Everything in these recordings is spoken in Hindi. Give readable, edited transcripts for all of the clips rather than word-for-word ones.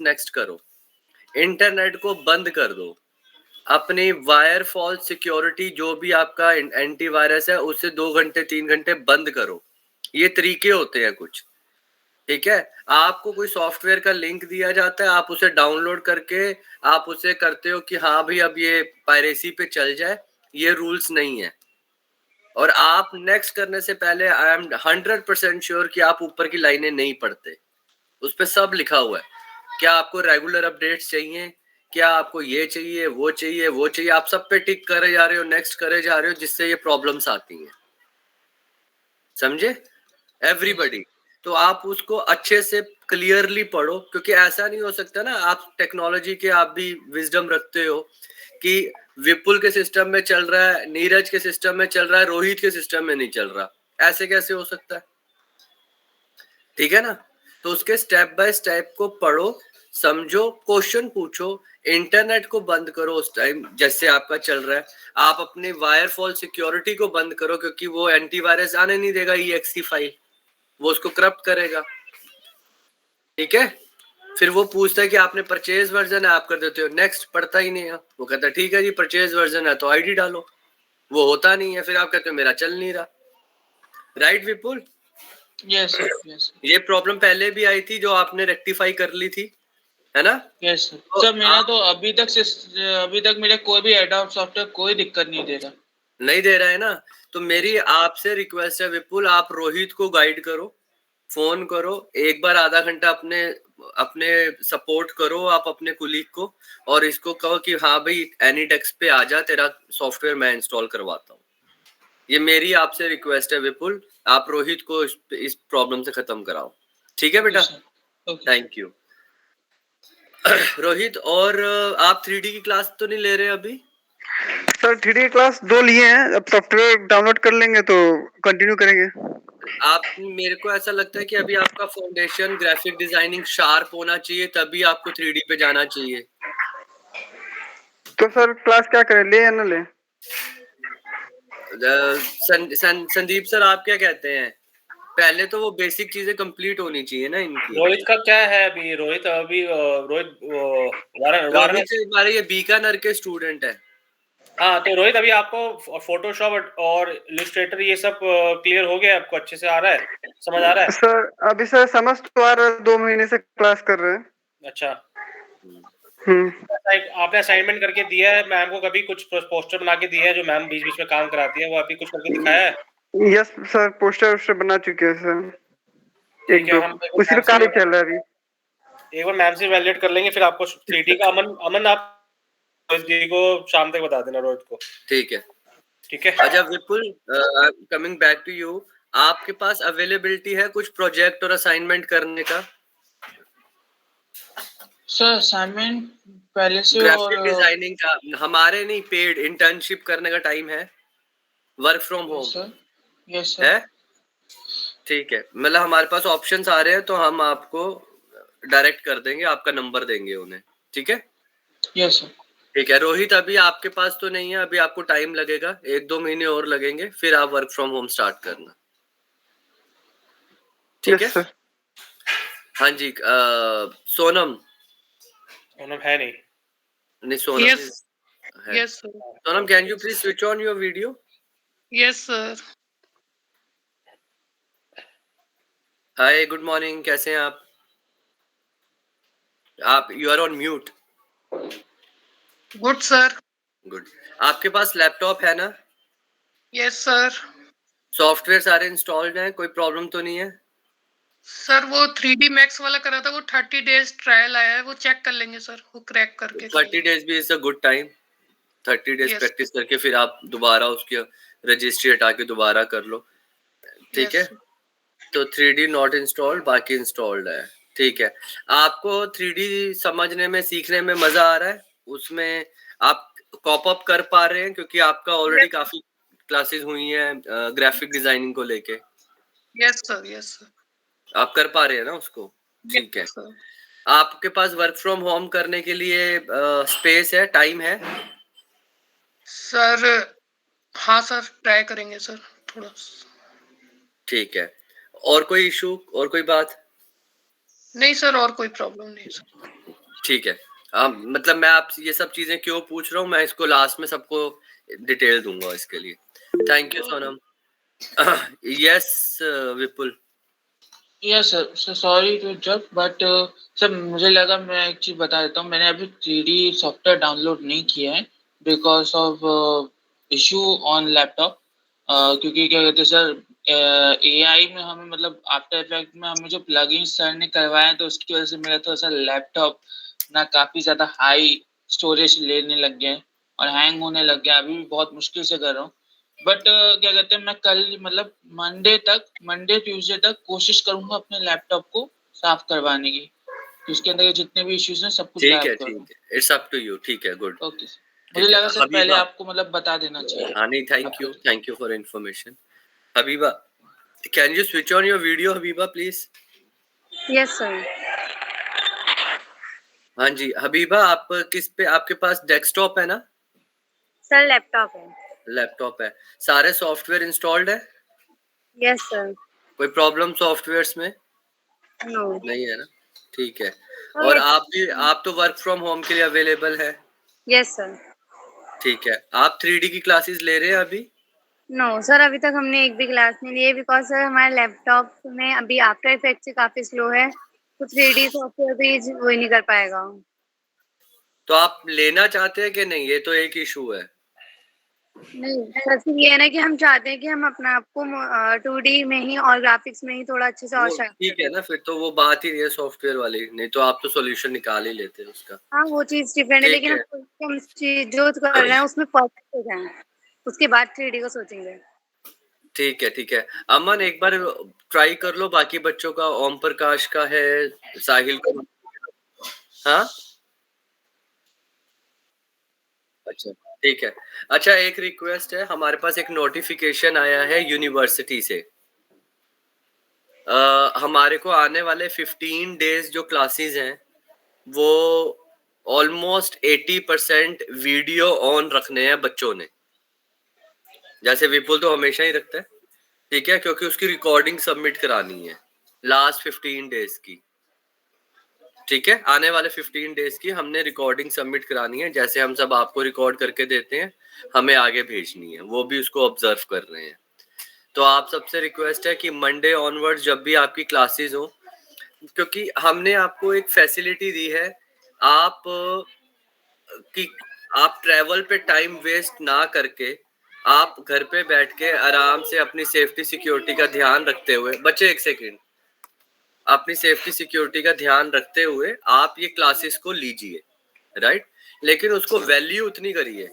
नेक्स्ट करो, इंटरनेट को बंद कर दो, अपनी वायर फॉल सिक्योरिटी जो भी आपका एंटीवायरस है उसे 2 घंटे 3 घंटे बंद करो। ये तरीके होते हैं कुछ, ठीक है। आपको कोई सॉफ्टवेयर का लिंक दिया जाता है, आप उसे डाउनलोड करके आप उसे करते हो कि हाँ भाई अब ये पायरेसी पे चल जाए, ये रूल्स नहीं है। और आप नेक्स्ट करने से पहले आई एम 100% श्योर कि आप ऊपर की लाइनें नहीं पढ़ते, उस पर सब लिखा हुआ है। क्या आपको रेगुलर अपडेट्स चाहिए, क्या आपको ये चाहिए वो चाहिए वो चाहिए, आप सब पे टिक करे जा रहे हो, नेक्स्ट करे जा रहे हो, जिससे ये प्रॉब्लम्स आती हैं, समझे एवरीबडी। तो आप उसको अच्छे से क्लियरली पढ़ो, क्योंकि ऐसा नहीं हो सकता ना, आप टेक्नोलॉजी के आप भी विजडम रखते हो कि विपुल के सिस्टम में चल रहा है, नीरज के सिस्टम में चल रहा है, रोहित के सिस्टम में नहीं चल रहा, ऐसे कैसे हो सकता है, ठीक है ना। तो उसके स्टेप बाय स्टेप को पढ़ो, समझो, क्वेश्चन पूछो, इंटरनेट को बंद करो उस टाइम जैसे आपका चल रहा है, आप अपने वायरफॉल सिक्योरिटी को बंद करो, क्योंकि वो एंटीवायरस आने नहीं देगा EXE फाइल, वो उसको करप्ट करेगा, ठीक है। फिर वो पूछता है कि आपने परचेज वर्जन है, आप कर देते हो नेक्स्ट, पढ़ता ही नहीं है, वो कहता है ठीक है जी परचेज वर्जन है तो आईडी डालो, वो होता नहीं है, फिर आप कहते हो मेरा चल नहीं रहा, राइट विपुल? Yes yes. ये प्रॉब्लम पहले भी आई थी जो आपने रेक्टिफाई कर ली थी, है ना? यस सर, मेरा तो अभी तक मेरे कोई भी एडोब सॉफ्टवेयर कोई दिक्कत नहीं दे रहा, नहीं दे रहा है ना। तो मेरी आपसे रिक्वेस्ट है विपुल, आप रोहित को गाइड करो, फोन करो, एक बार आधा घंटा अपने अपने सपोर्ट करो आप अपने कुलीग को, और इसको कहो कि हाँ भाई एनीटेक्स पे आ जा, तेरा सॉफ्टवेयर मैं इंस्टॉल करवाता हूँ। ये मेरी आपसे रिक्वेस्ट है विपुल, आप रोहित को इस प्रॉब्लम से खत्म कराओ, ठीक है बेटा? Thank you. रोहित, और आप 3D की क्लास तो नहीं ले रहे अभी? सर 3D क्लास 2 लिए हैं, अब सॉफ्टवेयर डाउनलोड कर लेंगे तो कंटिन्यू करेंगे। आप, मेरे को ऐसा लगता है कि अभी आपका फाउंडेशन ग्राफिक डिजाइनिंग शार्प होना चाहिए, तभी आपको 3D पे जाना चाहिए। तो सर क्लास क्या करें, ले या ना ले? संदीप सर आप क्या कहते हैं? पहले तो वो बेसिक चीजें कंप्लीट होनी चाहिए ना इनकी। रोहित का क्या है अभी? रोहित हमारे ये बीकानेर के स्टूडेंट है। हाँ, तो रोहित अभी आपको फोटोशॉप और इलस्ट्रेटर ये सब क्लियर हो गया, आपको अच्छे से आ रहा है, समझ आ रहा है? सर अभी सर समझ तो आ रहा है, 2 महीने से क्लास कर रहे हैं। अच्छा। आपने असाइनमेंट करके दिया है मैम को? कभी कुछ पोस्टर बना के दिया है जो मैम बीच बीच में काम कराती है, वो अभी कुछ करके दिखाया है? यस सर, पोस्टर बना चुके हैं सर, एक दो उसी पे काम चल रहा है अभी। एक बार मैम से वैलिडेट कर लेंगे, फिर आपको 3D का अमन आप रोहित को शाम तक बता देना, रोहित को। ठीक है, ठीक है। अच्छा विपुल, कमिंग बैक टू यू, आपके पास अवेलेबिलिटी है कुछ प्रोजेक्ट और असाइनमेंट करने का? सर असाइनमेंट पहले से, ग्राफिक डिजाइनिंग का हमारे नहीं, पेड इंटर्नशिप करने का टाइम है, वर्क फ्रॉम होम यस है, ठीक है। मतलब हमारे पास ऑप्शंस आ रहे हैं, तो हम आपको डायरेक्ट कर देंगे, आपका नंबर देंगे उन्हें, ठीक है? Yes sir. ठीक है रोहित, अभी आपके पास तो नहीं है, अभी आपको टाइम लगेगा, 1-2 महीने और लगेंगे, फिर आप वर्क फ्रॉम होम स्टार्ट करना, ठीक है? हाँ जी, सोनम है नहीं Sonam Yes, sir. Sonam, can you please switch on your video? Yes, sir. Hi, good morning. कैसे हैं आप? You are on mute. Good, sir. Good. आपके पास लैपटॉप है ना? Yes, sir. सॉफ्टवेयर सारे इंस्टॉल्ड हैं, कोई प्रॉब्लम तो नहीं है? सर वो 3D Max वाला करा था, वो 30 days ट्रायल आया है, वो चेक कर लेंगे सर, वो क्रैक करके। 30 days भी is a good time, 30 days practice करके फिर आप दोबारा उसकी रजिस्ट्री हटा के दोबारा कर लो, ठीक है? तो 3D नॉट इंस्टॉल्ड, बाकी इंस्टॉल्ड है, ठीक है। आपको 3D समझने में, सीखने में मजा आ रहा है? उसमें आप कॉप अप कर पा रहे हैं, क्योंकि आपका ऑलरेडी काफी क्लासेस हुई हैं ग्राफिक डिजाइनिंग को लेके? Yes sir. आप कर पा रहे हैं ना उसको? ठीक है। आपके पास वर्क फ्रॉम होम करने के लिए स्पेस है, टाइम है? सर हाँ सर, ट्राई करेंगे सर थोड़ा। ठीक है। और कोई इशू, और कोई बात? नहीं सर, और कोई प्रॉब्लम नहीं सर। ठीक है। मतलब मैं आप ये सब चीजें क्यों पूछ रहा हूँ, मैं इसको लास्ट में सबको डिटेल दूंगा इसके लिए। Thank you Sonam. Yes Vipul. Yes sir, sorry to interrupt, but sir मुझे लगा, मैं एक चीज बता देता हूँ, मैंने अभी 3D सॉफ्टवेयर डाउनलोड नहीं किया है because of issue on laptop. क्योंकि क्या कहते हैं सर, एआई में हमें मतलब आफ्टर इफेक्ट में हमें जो प्लगइन सर ने करवाए हैं, तो उसकी वजह से मेरा थोड़ा सा लैपटॉप ना काफी ज्यादा हाई स्टोरेज लेने लग गया है और हैंग होने लग गया। अभी भी बहुत मुश्किल से कर रहा हूँ, बट क्या कहते हैं, मैं कल मतलब मंडे ट्यूसडे तक कोशिश करूंगा अपने लैपटॉप को साफ करवाने की, कि उसके अंदर के जितने भी इश्यूज हैं सब कुछ ठीक गायब है, कर दूं। ठीक है, इट्स अप टू यू। ठीक है, गुड। ओके सर, मुझे ठीक है लगा सर पहले हबीबा। आपको मतलब बता देना चाहिए। हाँ नहीं, thank you for information. Habiba, can you switch on your video Habiba please? Yes sir. हाँ जी हबीबा, आप किस पे, आपके पास डेस्कटॉप है ना? सर लैपटॉप है। लैपटॉप है। सारे सॉफ्टवेयर इंस्टॉल्ड है? Yes sir. कोई प्रॉब्लम सॉफ्टवेयर्स में नो। नहीं है ना? ठीक है। और आप तो वर्क फ्रॉम होम के लिए अवेलेबल है? Yes sir. ठीक है। आप 3D की क्लासेस ले रहे हैं अभी? नो सर, अभी तक हमने एक भी क्लास नहीं ली है बिकॉज सर हमारे लैपटॉप में अभी आफ्टर इफेक्ट से काफी स्लो है, तो 3D सॉफ्टवेयर भी वही नहीं कर पाएगा। तो आप लेना चाहते हैं कि नहीं, ये तो एक इशू है। नहीं सर, सिर्फ ये है ना कि हम चाहते हैं कि हम अपना आपको 2D में ही और ग्राफिक्स में ही थोड़ा अच्छे से और वो शार्प ठीक है करें। ना, फिर तो वो बात ही नहीं है सॉफ्टवेयर वाली, नहीं तो आप तो सॉल्यूशन निकाल ही लेते हैं उसका। हाँ वो चीज डिफरेंट है, ठीक लेकिन है। हम चीज जो कर रहे हैं उसमें परफेक्ट हो जाए, उसके बाद 3D को सोचेंगे। ठीक है, ठीक है। अमन एक बार ट्राई कर लो, बाकी बच्चों का, ओम प्रकाश का है, साहिल का। हाँ अच्छा, ठीक है। अच्छा, एक रिक्वेस्ट है, हमारे पास एक नोटिफिकेशन आया है यूनिवर्सिटी से। हमारे को आने वाले 15 डेज जो क्लासेस हैं वो ऑलमोस्ट 80% वीडियो ऑन रखने हैं बच्चों ने। जैसे विपुल तो हमेशा ही रखता है, ठीक है, क्योंकि उसकी रिकॉर्डिंग सबमिट करानी है लास्ट 15 डेज की। ठीक है, आने वाले 15 डेज की हमने रिकॉर्डिंग सबमिट करानी है। जैसे हम सब आपको रिकॉर्ड करके देते हैं, हमें आगे भेजनी है, वो भी उसको ऑब्जर्व कर रहे हैं। तो आप सबसे रिक्वेस्ट है कि मंडे ऑनवर्ड जब भी आपकी क्लासेस हो, क्योंकि हमने आपको एक फैसिलिटी दी है, आप कि आप ट्रैवल पे टाइम वेस्ट ना करके आप घर पे बैठ के आराम से अपनी सेफ्टी सिक्योरिटी का ध्यान रखते हुए, बच्चे एक सेकंड, अपनी सेफ्टी सिक्योरिटी का ध्यान रखते हुए आप ये क्लासेस को लीजिए, राइट। लेकिन उसको वैल्यू उतनी करिए,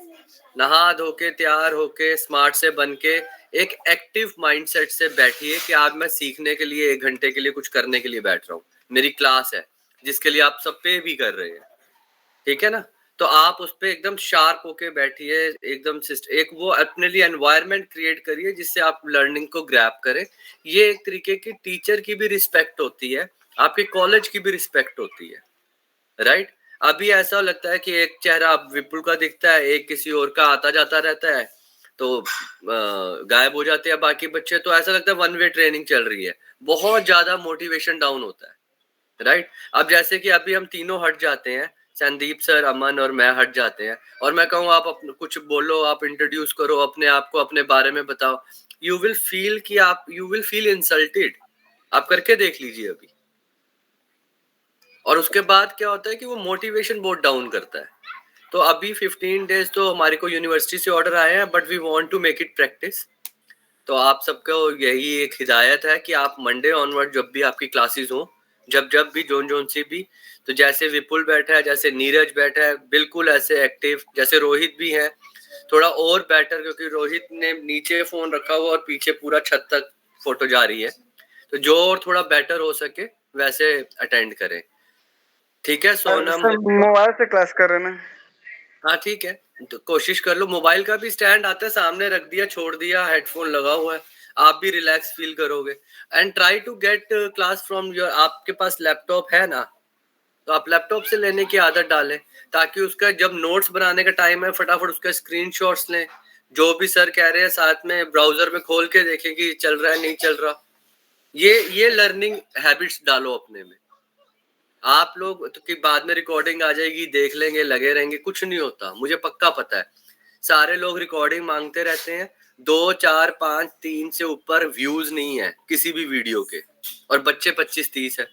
नहा धो के तैयार होके स्मार्ट से बन के एक एक्टिव माइंडसेट से बैठिए कि आज मैं सीखने के लिए 1 घंटे के लिए कुछ करने के लिए बैठ रहा हूँ, मेरी क्लास है जिसके लिए आप सब पे भी कर रहे हैं, ठीक है ना। तो आप उस पे एकदम शार्प होके बैठिए, एकदम एक वो अपने लिए एनवायरनमेंट क्रिएट करिए जिससे आप लर्निंग को ग्रैब करें। ये एक तरीके की टीचर की भी रिस्पेक्ट होती है, आपके कॉलेज की भी रिस्पेक्ट होती है, राइट। अभी ऐसा लगता है कि एक चेहरा विपुल का दिखता है, एक किसी और का आता जाता रहता है, तो गायब हो जाते हैं बाकी बच्चे, तो ऐसा लगता है वन वे ट्रेनिंग चल रही है, बहुत ज्यादा मोटिवेशन डाउन होता है, राइट। अब जैसे कि अभी हम तीनों हट जाते हैं, संदीप सर, अमन और मैं हट जाते हैं, और मैं कहूँ आप कुछ बोलो, आप इंट्रोड्यूस करो अपने आप को, अपने बारे में बताओ, यू विल फील इंसल्टेड। आप करके देख लीजिए अभी, और उसके बाद क्या होता है कि वो मोटिवेशन बहुत डाउन करता है। तो अभी 15 डेज तो हमारे को यूनिवर्सिटी से ऑर्डर आया है, but we want to make it practice. तो आप सबको यही एक हिदायत है कि आप मंडे ऑनवर्ड जब भी आपकी क्लासेस हो, जब भी जोन सी भी, तो जैसे विपुल बैठा है, जैसे नीरज बैठा है, बिल्कुल ऐसे एक्टिव, जैसे रोहित भी है, थोड़ा और बेटर, क्योंकि रोहित ने नीचे फोन रखा हुआ और पीछे पूरा छत तक फोटो जा रही है, तो जो और थोड़ा बेटर हो सके वैसे अटेंड करें, ठीक है। सोनम मोबाइल से क्लास कर रहे हैं। हाँ ठीक है, तो कोशिश कर लो, मोबाइल का भी स्टैंड आता है, सामने रख दिया, छोड़ दिया, हेडफोन लगा हुआ है, आप भी रिलैक्स फील करोगे। And try to get class from your, आपके पास लैपटॉप है ना, तो आप लैपटॉप से लेने की आदत डालें, ताकि उसका जब नोट्स बनाने का टाइम है फटाफट उसका स्क्रीनशॉट्स लें, जो भी सर कह रहे हैं साथ में ब्राउजर में खोल के देखें कि चल रहा है नहीं चल रहा। ये लर्निंग हैबिट्स डालो अपने में, आप लोग तो कि बाद में रिकॉर्डिंग आ जाएगी, देख लेंगे, लगे रहेंगे, कुछ नहीं होता, मुझे पक्का पता है। सारे लोग रिकॉर्डिंग मांगते रहते हैं, 2, 4, 5, 3 से ऊपर व्यूज नहीं है किसी भी वीडियो के, और बच्चे 25-30 है,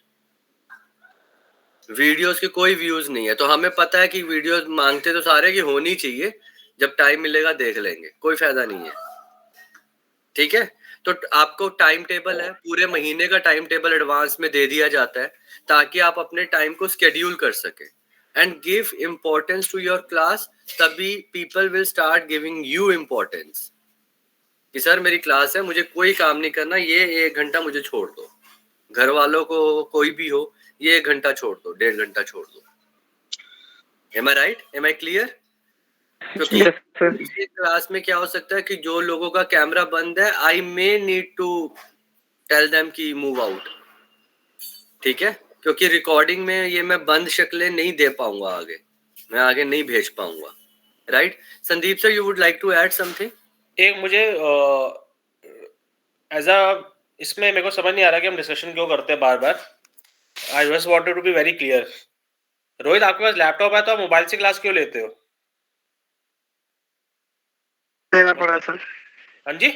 वीडियोस के कोई व्यूज नहीं है। तो हमें पता है कि वीडियोस मांगते तो सारे की होनी चाहिए, जब टाइम मिलेगा देख लेंगे, कोई फायदा नहीं है, ठीक है। तो आपको टाइम टेबल है, पूरे महीने का टाइम टेबल एडवांस में दे दिया जाता है, ताकि आप अपने टाइम को स्केड्यूल कर सके and give importance to your class, तभी people will start giving you importance कि सर मेरी क्लास है, मुझे कोई काम नहीं करना, ये 1 घंटा मुझे छोड़ दो, घर वालों को कोई भी हो, ये 1 घंटा छोड़ दो, 1.5 घंटा छोड़ दो। Am I right? Am I clear? क्योंकि ये क्लास में क्या हो सकता है कि जो लोगों का कैमरा बंद है, I may need to tell them कि मूव आउट, ठीक है, क्योंकि रिकॉर्डिंग में ये मैं बंद शक्लें नहीं दे पाऊंगा, आगे मैं आगे नहीं भेज पाऊंगा, right. Sandeep sir, you would like to add something? एक मुझे एज अ इसमें मेरे को समझ नहीं आ रहा कि हम डिस्कशन क्यों करते हैं बार बार। I just wanted to be very clear. Rohit, आपके पास लैपटॉप है तो आप मोबाइल से क्लास क्यों लेते हो? लेना पड़ा सर। हाँ जी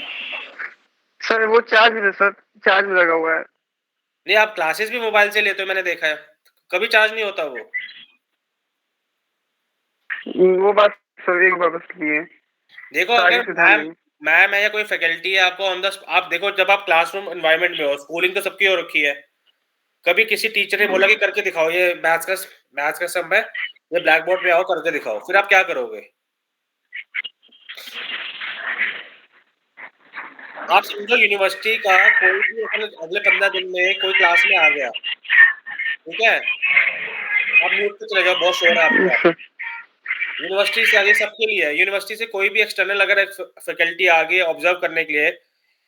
सर वो चार्ज में सर, चार्ज में लगा हुआ है। नहीं, आप क्लासेस भी मोबाइल से लेते हो, मैंने देखा है, कभी चार्ज नहीं होता वो बात सर एक बार बस लिए। देखो, अगर मैम है या कोई फैकल्टी है, आपको ऑन द आप देखो, जब आप क्लासरूम एनवायरनमेंट में हो, स्कूलिंग तो सबकी हो रखी है, कभी किसी टीचर ने बोला कि करके दिखाओ, ये मैथ्स का सम है, ये ब्लैक बोर्ड पे आओ करके दिखाओ, फिर आप क्या करोगे? आप समझो यूनिवर्सिटी का कोई भी अगले 15 दिन में कोई क्लास में आ गया, ठीक है, आप म्यूट पे चले जाओ, बहुत शोर है आपका। यूनिवर्सिटी से आगे सबके लिए है, यूनिवर्सिटी से कोई भी एक्सटर्नल अगर फैकल्टी आ गई ऑब्जर्व करने के लिए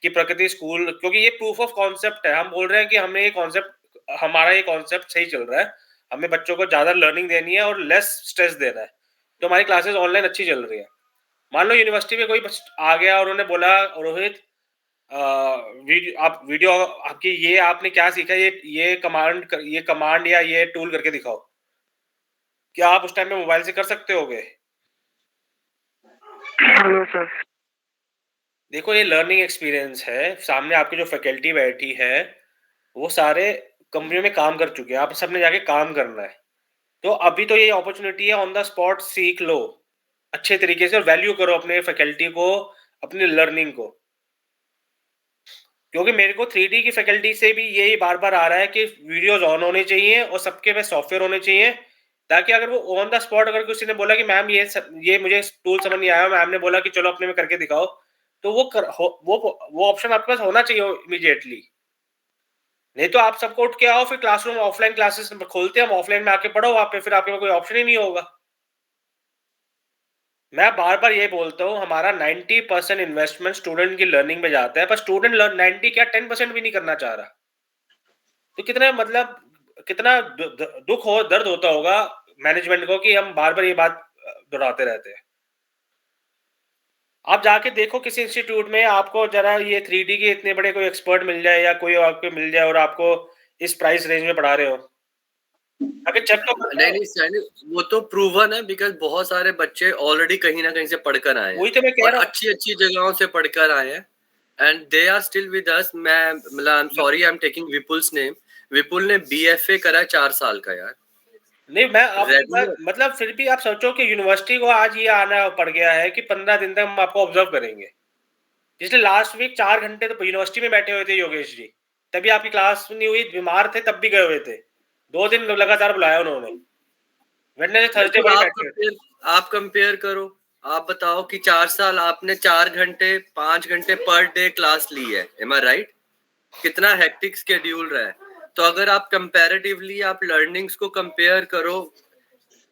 कि प्रकृति स्कूल, क्योंकि ये प्रूफ ऑफ कॉन्सेप्ट है, हम बोल रहे हैं कि हमने ये कॉन्सेप्ट, हमारा ये कॉन्सेप्ट सही चल रहा है, हमें बच्चों को ज्यादा लर्निंग देनी है और लेस स्ट्रेस देना है, तो हमारी क्लासेस ऑनलाइन अच्छी चल रही है। मान लो यूनिवर्सिटी में कोई आ गया और उन्होंने बोला, रोहित वीडियो आपकी ये आपने क्या सीखा, ये कमांड या ये टूल करके दिखाओ, क्या आप उस टाइम में मोबाइल से कर सकते होगे? देखो, ये लर्निंग एक्सपीरियंस है, सामने आपकी जो फैकल्टी बैठी है वो सारे कंपनियों में काम कर चुके हैं, आप सबने जाके काम करना है, तो अभी तो ये अपॉर्चुनिटी है, ऑन द स्पॉट सीख लो अच्छे तरीके से और वैल्यू करो अपने फैकल्टी को, अपनी लर्निंग को। क्योंकि मेरे को 3D की फैकल्टी से भी यही बार बार आ रहा है कि वीडियोस ऑन होने चाहिए और सबके पास सॉफ्टवेयर होने चाहिए, ताकि अगर वो ऑन द स्पॉट अगर किसी ने बोला कि मैम ये मुझे टूल समझ नहीं आया, मैम ने बोला कि चलो अपने में करके दिखाओ, तो वो ऑप्शन आपके पास होना चाहिए इमीडिएटली। नहीं तो आप सबको उठ के आओ, फिर क्लासरूम ऑफलाइन क्लासेस खोलते हैं, हम ऑफलाइन में आके पढ़ो वहां पे, फिर आपके पास कोई ऑप्शन ही नहीं होगा। मैं बार बार ये बोलता हूँ, हमारा 90% इन्वेस्टमेंट स्टूडेंट की लर्निंग में जाता है, पर स्टूडेंट 90 क्या 10% भी नहीं करना चाह रहा, तो कितना मतलब कितना दुख हो, दर्द होता होगा मैनेजमेंट को कि हम बार बार ये बात दोहराते रहते हैं। आप जाके देखो किसी इंस्टीट्यूट में, आपको जरा ये 3D के इतने बड़े कोई एक्सपर्ट मिल जाए या कोई आपको मिल जाए और आपको इस प्राइस रेंज में पढ़ा रहे हो, अगर चेक तो नहीं, वो तो प्रूवन है, बिकॉज बहुत सारे बच्चे ऑलरेडी कहीं ना कहीं से पढ़कर आए हैं, वही तो मैं कह रहा हूँ, अच्छी जगहों से पढ़कर आए हैं, and they are still with us. मैं मतलब I am sorry, I am taking Vipul's name. Vipul ने BFA करा 4 साल का यार। नहीं, मैं मतलब फिर भी आप सोचो कि यूनिवर्सिटी को आज ये आना पड़ गया है कि 15 दिन तक हम आपको ऑब्जर्व करेंगे। पिछले लास्ट वीक 4 घंटे तो यूनिवर्सिटी में बैठे हुए थे योगेश जी, तभी आपकी क्लास नहीं हुई, बीमार थे तब भी गए हुए थे, 2 दिन लगातार बुलाया उन्होंने, वेडनेसडे थर्सडे को बैठे थे। आप कंपेयर करो, आप बताओ कि 4 साल आपने 4 घंटे 5 घंटे पर डे क्लास ली है, एम आई राइट? कितना हेक्टिक स्केड्यूल रहा है। तो अगर आप कंपैरेटिवली आप लर्निंग्स को कंपेयर करो,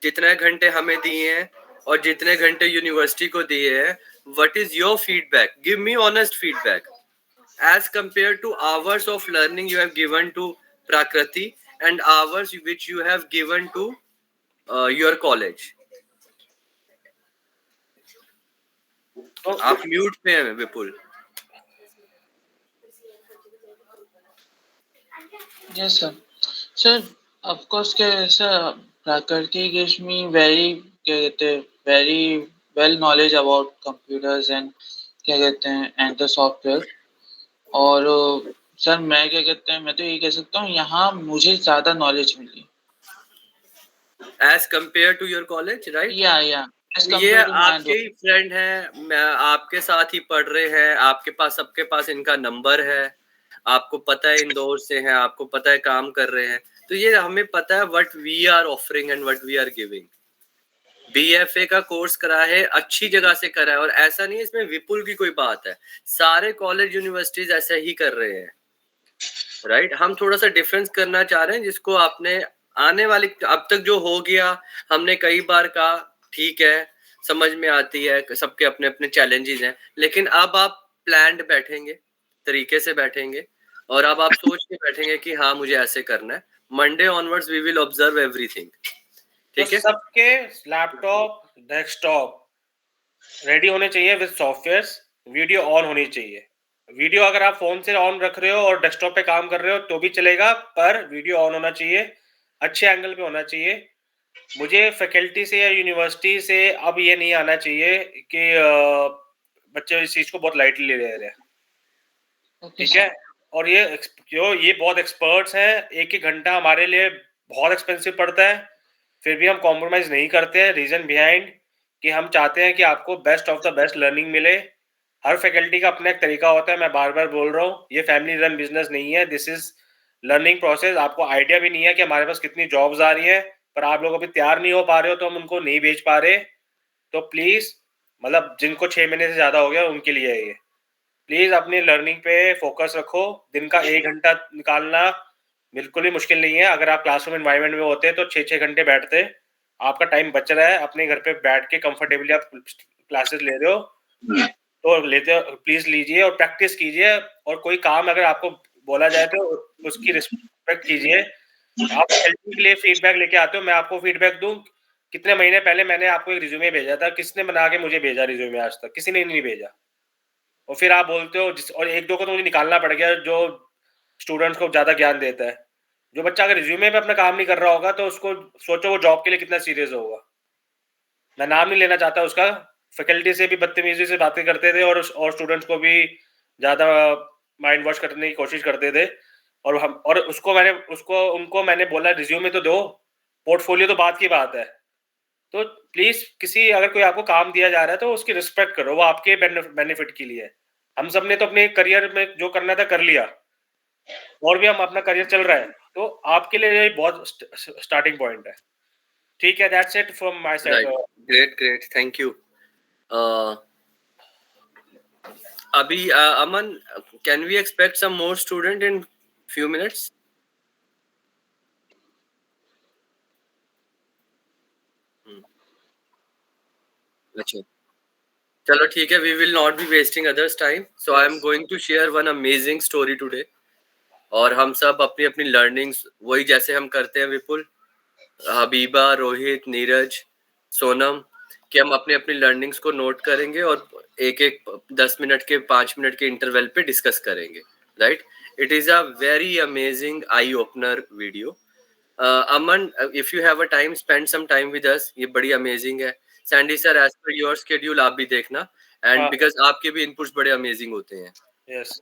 जितने घंटे हमें दिए हैं और जितने घंटे यूनिवर्सिटी को दिए हैं, what is your feedback? Give me honest feedback as compared to hours of learning you have given to Prakriti and hours which you have given to your college. आप म्यूट पे हैं Vipul. Yes sir. Sir of course क्या ऐसा Prakriti gives me very क्या कहते हैं very well knowledge about computers and क्या कहते हैं and the software और सर मैं क्या कहते हैं मैं तो ये कह सकता हूँ यहाँ मुझे ज़्यादा नॉलेज मिली as compare to your college, right? या ये आपके ही फ्रेंड हैं, आपके साथ ही पढ़ रहे हैं, आपके पास सबके पास इनका नंबर है, आपको पता है इंदौर से हैं, आपको पता है काम कर रहे हैं, तो ये हमें पता है what we are offering and what we are giving. BFA का कोर्स करा है, अच्छी जगह से करा है, और ऐसा नहीं है इसमें विपुल की कोई बात है, सारे कॉलेज यूनिवर्सिटीज ऐसा ही कर रहे हैं, राइट? हम थोड़ा सा डिफरेंस करना चाह रहे हैं, जिसको आपने आने वाली अब तक जो हो गया हमने कई बार कहा, ठीक है, समझ में आती है, सबके अपने अपने चैलेंजेस हैं, लेकिन अब आप प्लान्ड बैठेंगे, तरीके से बैठेंगे, और अब आप सोच के बैठेंगे कि हाँ मुझे ऐसे करना है। Monday onwards we will observe everything, ठीक है? सबके लैपटॉप डेस्कटॉप रेडी होने चाहिए विद सॉफ्टवेयर्स, वीडियो ऑन होनी चाहिए। वीडियो अगर आप फोन से ऑन रख रहे हो और डेस्कटॉप पे काम कर रहे हो तो भी चलेगा, पर वीडियो ऑन होना चाहिए, अच्छे एंगल पे होना चाहिए। मुझे फैकल्टी से या यूनिवर्सिटी से अब ये नहीं आना चाहिए कि बच्चे इस चीज को बहुत लाइटली ले रहे हैं, ठीक है? और ये बहुत एक्सपर्ट्स हैं, एक घंटा हमारे लिए बहुत एक्सपेंसिव पड़ता है, फिर भी हम कॉम्प्रोमाइज नहीं करते हैं। रीजन बिहाइंड कि हम चाहते हैं कि आपको best of the best learning मिले। हर फैकल्टी का अपना एक तरीका होता है, मैं बार बार बोल रहा हूँ, ये फैमिली रन बिजनेस नहीं है, दिस इज लर्निंग प्रोसेस। आपको आइडिया भी नहीं है कि हमारे पास कितनी जॉब्स आ रही है, पर आप लोग अभी तैयार नहीं हो पा रहे हो तो हम उनको नहीं भेज पा रहे। तो प्लीज, मतलब जिनको 6 महीने से ज्यादा हो गया उनके लिए है ये, प्लीज अपनी लर्निंग पे फोकस रखो। दिन का 1 घंटा निकालना बिल्कुल ही मुश्किल नहीं है। अगर आप क्लासरूम एनवायरनमेंट में होते तो 6-6 घंटे बैठते, आपका टाइम बच रहा है, अपने घर पे बैठ के कंफर्टेबली आप क्लासेस ले रहे हो तो लेते, प्लीज लीजिए और प्रैक्टिस कीजिए। और कोई काम अगर आपको बोला जाए तो उसकी रिस्पेक्ट कीजिए। आप फैकल्टी के लिए फीडबैक लेके आते हो, मैं आपको फीडबैक दूं? कितने महीने पहले मैंने आपको एक रिज्यूमे भेजा था, किसने बना के मुझे भेजा रिज्यूमे? आज तक किसी ने नहीं भेजा। और फिर आप बोलते हो और एक दो को तो मुझे निकालना पड़ गया जो स्टूडेंट्स को ज्यादा ज्ञान देता है। जो बच्चा अगर रिज्यूमे पे अपना काम नहीं कर रहा होगा तो उसको सोचो वो जॉब के लिए कितना सीरियस होगा। मैं नाम नहीं लेना चाहता उसका, फैकल्टी से भी बदतमीजी से बातें करते थे और स्टूडेंट्स को भी ज्यादा माइंड वॉश करने की कोशिश करते थे। और उनको मैंने बोला रिज्यूमे तो दो, पोर्टफोलियो तो बात की बात है। तो प्लीज किसी अगर कोई आपको काम दिया जा रहा है तो उसकी रिस्पेक्ट करो, वो आपके बेनिफिट के लिए है। हम सब ने तो अपने करियर में जो करना था कर लिया, और भी हम अपना करियर चल रहा है, तो आपके लिए ये बहुत स्टार्टिंग पॉइंट है, ठीक है? That's it from my side. Great, thank you. अभी Aman, can we expect some more student in few minutes? अच्छा, चलो ठीक है, we will not be wasting others time, so I am going to share one amazing story today. और हम सब अपनी अपनी लर्निंग्स वही जैसे हम करते हैं विपुल, हबीबा, रोहित, नीरज, सोनम, कि हम अपनी अपनी लर्निंग्स को नोट करेंगे और एक 10 मिनट के 5 मिनट के इंटरवल पे डिस्कस करेंगे, right? It is a very amazing eye opener video. Aman, if you have a time, spend some time with us, ये बड़ी अमेजिंग है। सैंडी सर, एज पर योर शेड्यूल आप भी देखना, एंड बिकॉज आपके भी इनपुट्स बड़े अमेजिंग होते हैं। यस।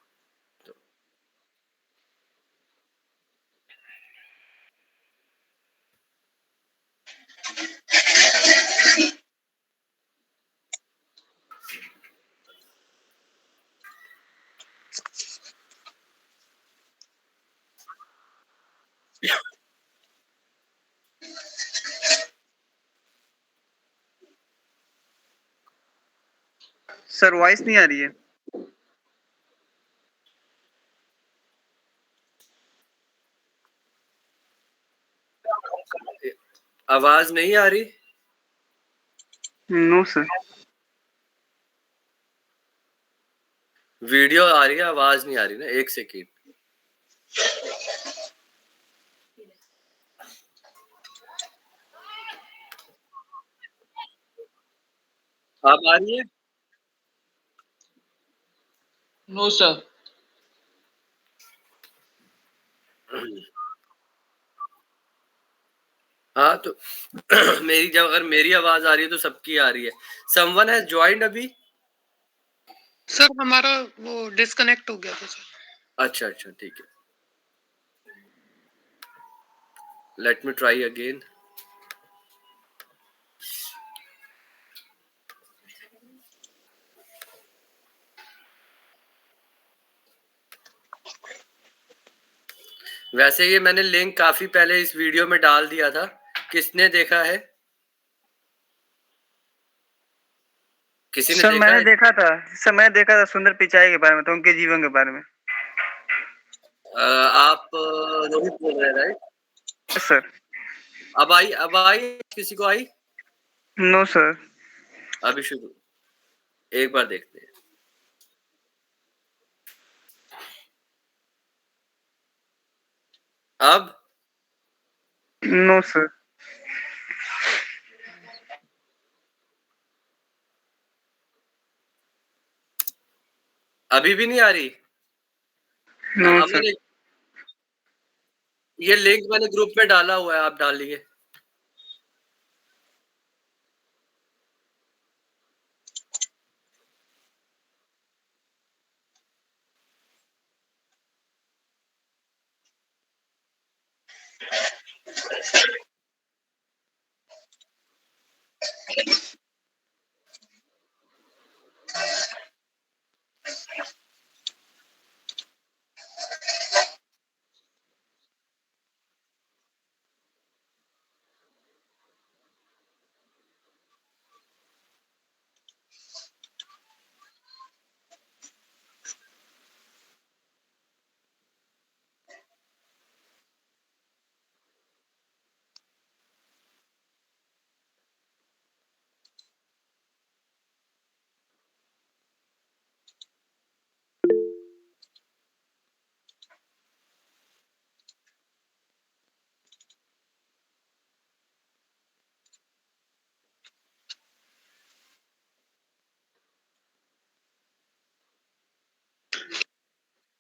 सर वॉइस नहीं आ रही है। आवाज नहीं आ रही? No sir. वीडियो आ रही है, आवाज नहीं आ रही ना, एक सेकेंड। अब आ रही है? No sir. हाँ तो अगर मेरी आवाज आ रही है तो सबकी आ रही है। समवन हैज ज्वाइंड अभी? सर हमारा वो डिस्कनेक्ट हो गया था सर। अच्छा अच्छा ठीक है, लेट मी ट्राई अगेन। वैसे ये मैंने लिंक काफी पहले इस वीडियो में डाल दिया था, किसने देखा है? किसी ने सर देखा मैंने है? देखा था सर, मैंने देखा था सुंदर पिचाई के बारे में, तो उनके जीवन के बारे में। आप रोहित बोल रहे हैं राइट? सर अब आई किसी को आई? No sir. अभी शुरू, एक बार देखते हैं। अब नो सर। अभी भी नहीं आ रही? No sir. मैंने ये लिंक मैंने ग्रुप में डाला हुआ है, आप डालिए।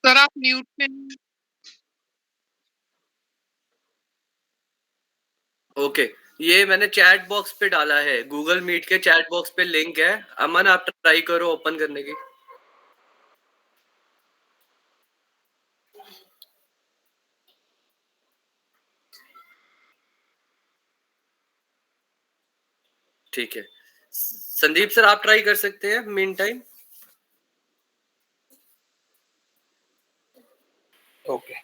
सर आप म्यूट पे। ओके, ये मैंने चैट बॉक्स पे डाला है, गूगल मीट के चैट बॉक्स पे लिंक है। अमन आप ट्राई करो ओपन करने की। ठीक है, संदीप सर आप ट्राई कर सकते हैं mean time. Okay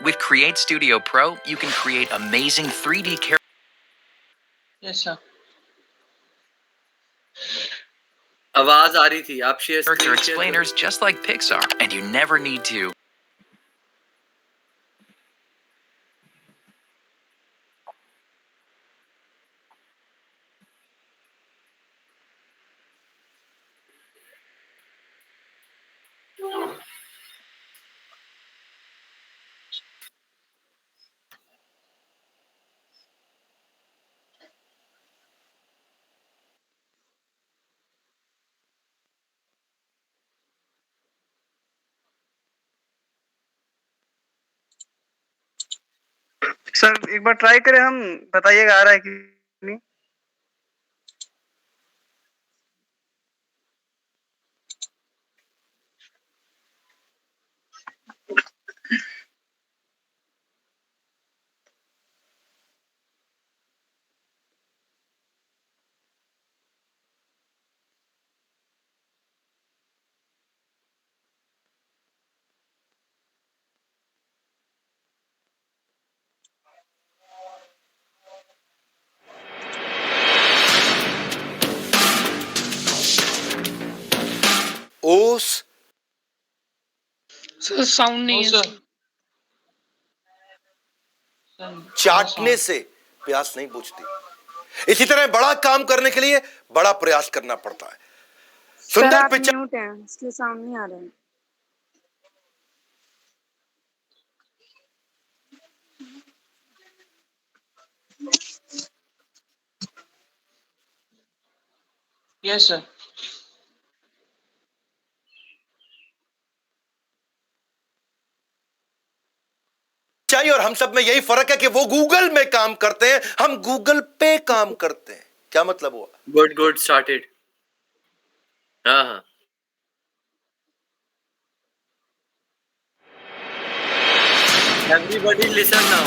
With Create Studio Pro, you can create amazing 3D characters. Yes, sir. आवाज आ रही थी, आप share Character explainers just like Pixar, and you never need to. Sir एक बार ट्राई करें हम, बताइएगा आ रहा है कि नहीं। ओस सर साउंड नहीं है sir. सर। चाटने से प्यास नहीं बुझती। इसी तरह बड़ा काम करने के लिए बड़ा प्रयास करना पड़ता है। सर सुंदर आप पिचाई म्यूट हैं इसलिए साउंड नहीं आ रहा है। Yes sir. और हम सब में यही फर्क है कि वो गूगल में काम करते हैं, हम गूगल पे काम करते हैं। क्या मतलब हुआ? Good started. हाँ एवरीबॉडी लिसन नाउ।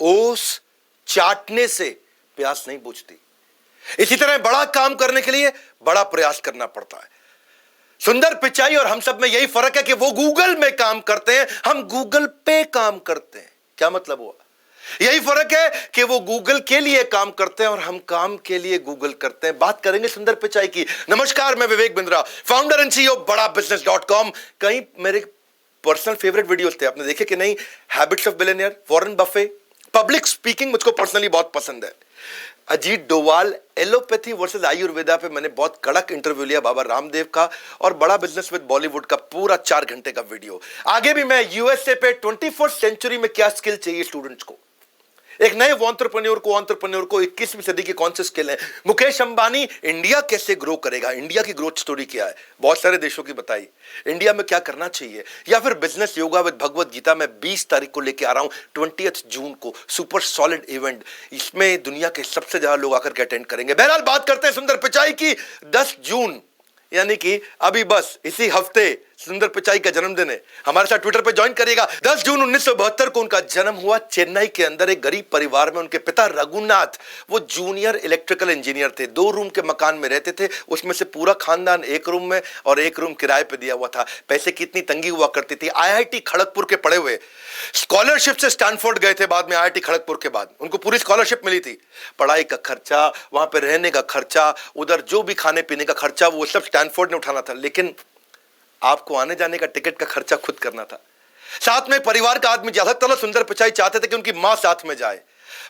ओस चाटने से प्यास नहीं बुझती। इसी तरह बड़ा काम करने के लिए बड़ा प्रयास करना पड़ता है। सुंदर पिचाई और हम सब में यही फर्क है कि वो गूगल में काम करते हैं, हम गूगल पे काम करते हैं। क्या मतलब हुआ? यही फर्क है कि वो गूगल के लिए काम करते हैं और हम काम के लिए गूगल करते हैं। बात करेंगे सुंदर पिचाई की। नमस्कार, मैं Vivek Bindra, founder and CEO बड़ा business.com। कई मेरे पर्सनल फेवरेट वीडियोस थे, आपने देखे कि नहीं? Habits of billionaire, Warren Buffett, public speaking मुझको पर्सनली बहुत पसंद है। अजीत डोवाल, एलोपैथी वर्सेस आयुर्वेदा पे मैंने बहुत कड़क इंटरव्यू लिया बाबा रामदेव का, और बड़ा बिजनेस विद बॉलीवुड का पूरा 4 घंटे का वीडियो। आगे भी मैं यूएसए पे 21st सेंचुरी में क्या स्किल चाहिए स्टूडेंट्स को, एक नए एंटरप्रेन्योर को 21वीं सदी की कौन से स्किल है, मुकेश अंबानी इंडिया कैसे ग्रो करेगा, इंडिया की ग्रोथ स्टोरी क्या है, बहुत सारे देशों की बताई, इंडिया में क्या करना चाहिए, या फिर बिजनेस योगा विद भगवत गीता में 20 तारीख को लेके आ रहा हूं, 20 जून को, सुपर सॉलिड इवेंट। इसमें दुनिया के सबसे ज्यादा लोग आकर के अटेंड करेंगे। बहरहाल बात करते हैं सुंदर पिचाई की। 10 जून यानी कि अभी बस इसी हफ्ते सुंदर पिचाई का जन्मदिन है। हमारे साथ ट्विटर पे ज्वाइन करिएगा। 10 जून 1972 को उनका जन्म हुआ चेन्नई के अंदर एक गरीब परिवार में। उनके पिता रघुनाथ वो जूनियर इलेक्ट्रिकल इंजीनियर थे, 2 रूम के मकान में रहते थे, उसमें से पूरा खानदान 1 रूम में और 1 रूम किराए पे दिया हुआ था। पैसे की इतनी तंगी हुआ करती थी। आईआईटी खड़गपुर के पढ़े हुए, स्कॉलरशिप से स्टैनफोर्ड गए थे, बाद में आईआईटी खड़गपुर के बाद उनको पूरी स्कॉलरशिप मिली थी। पढ़ाई का खर्चा, वहां पे रहने का खर्चा, उधर जो भी खाने पीने का खर्चा, वो सब स्टैनफोर्ड ने उठाना था। लेकिन आपको आने जाने का टिकट का खर्चा खुद करना था। साथ में परिवार का आदमी ज्यादातर सुंदर पिचाई चाहते थे कि उनकी मां साथ में जाए,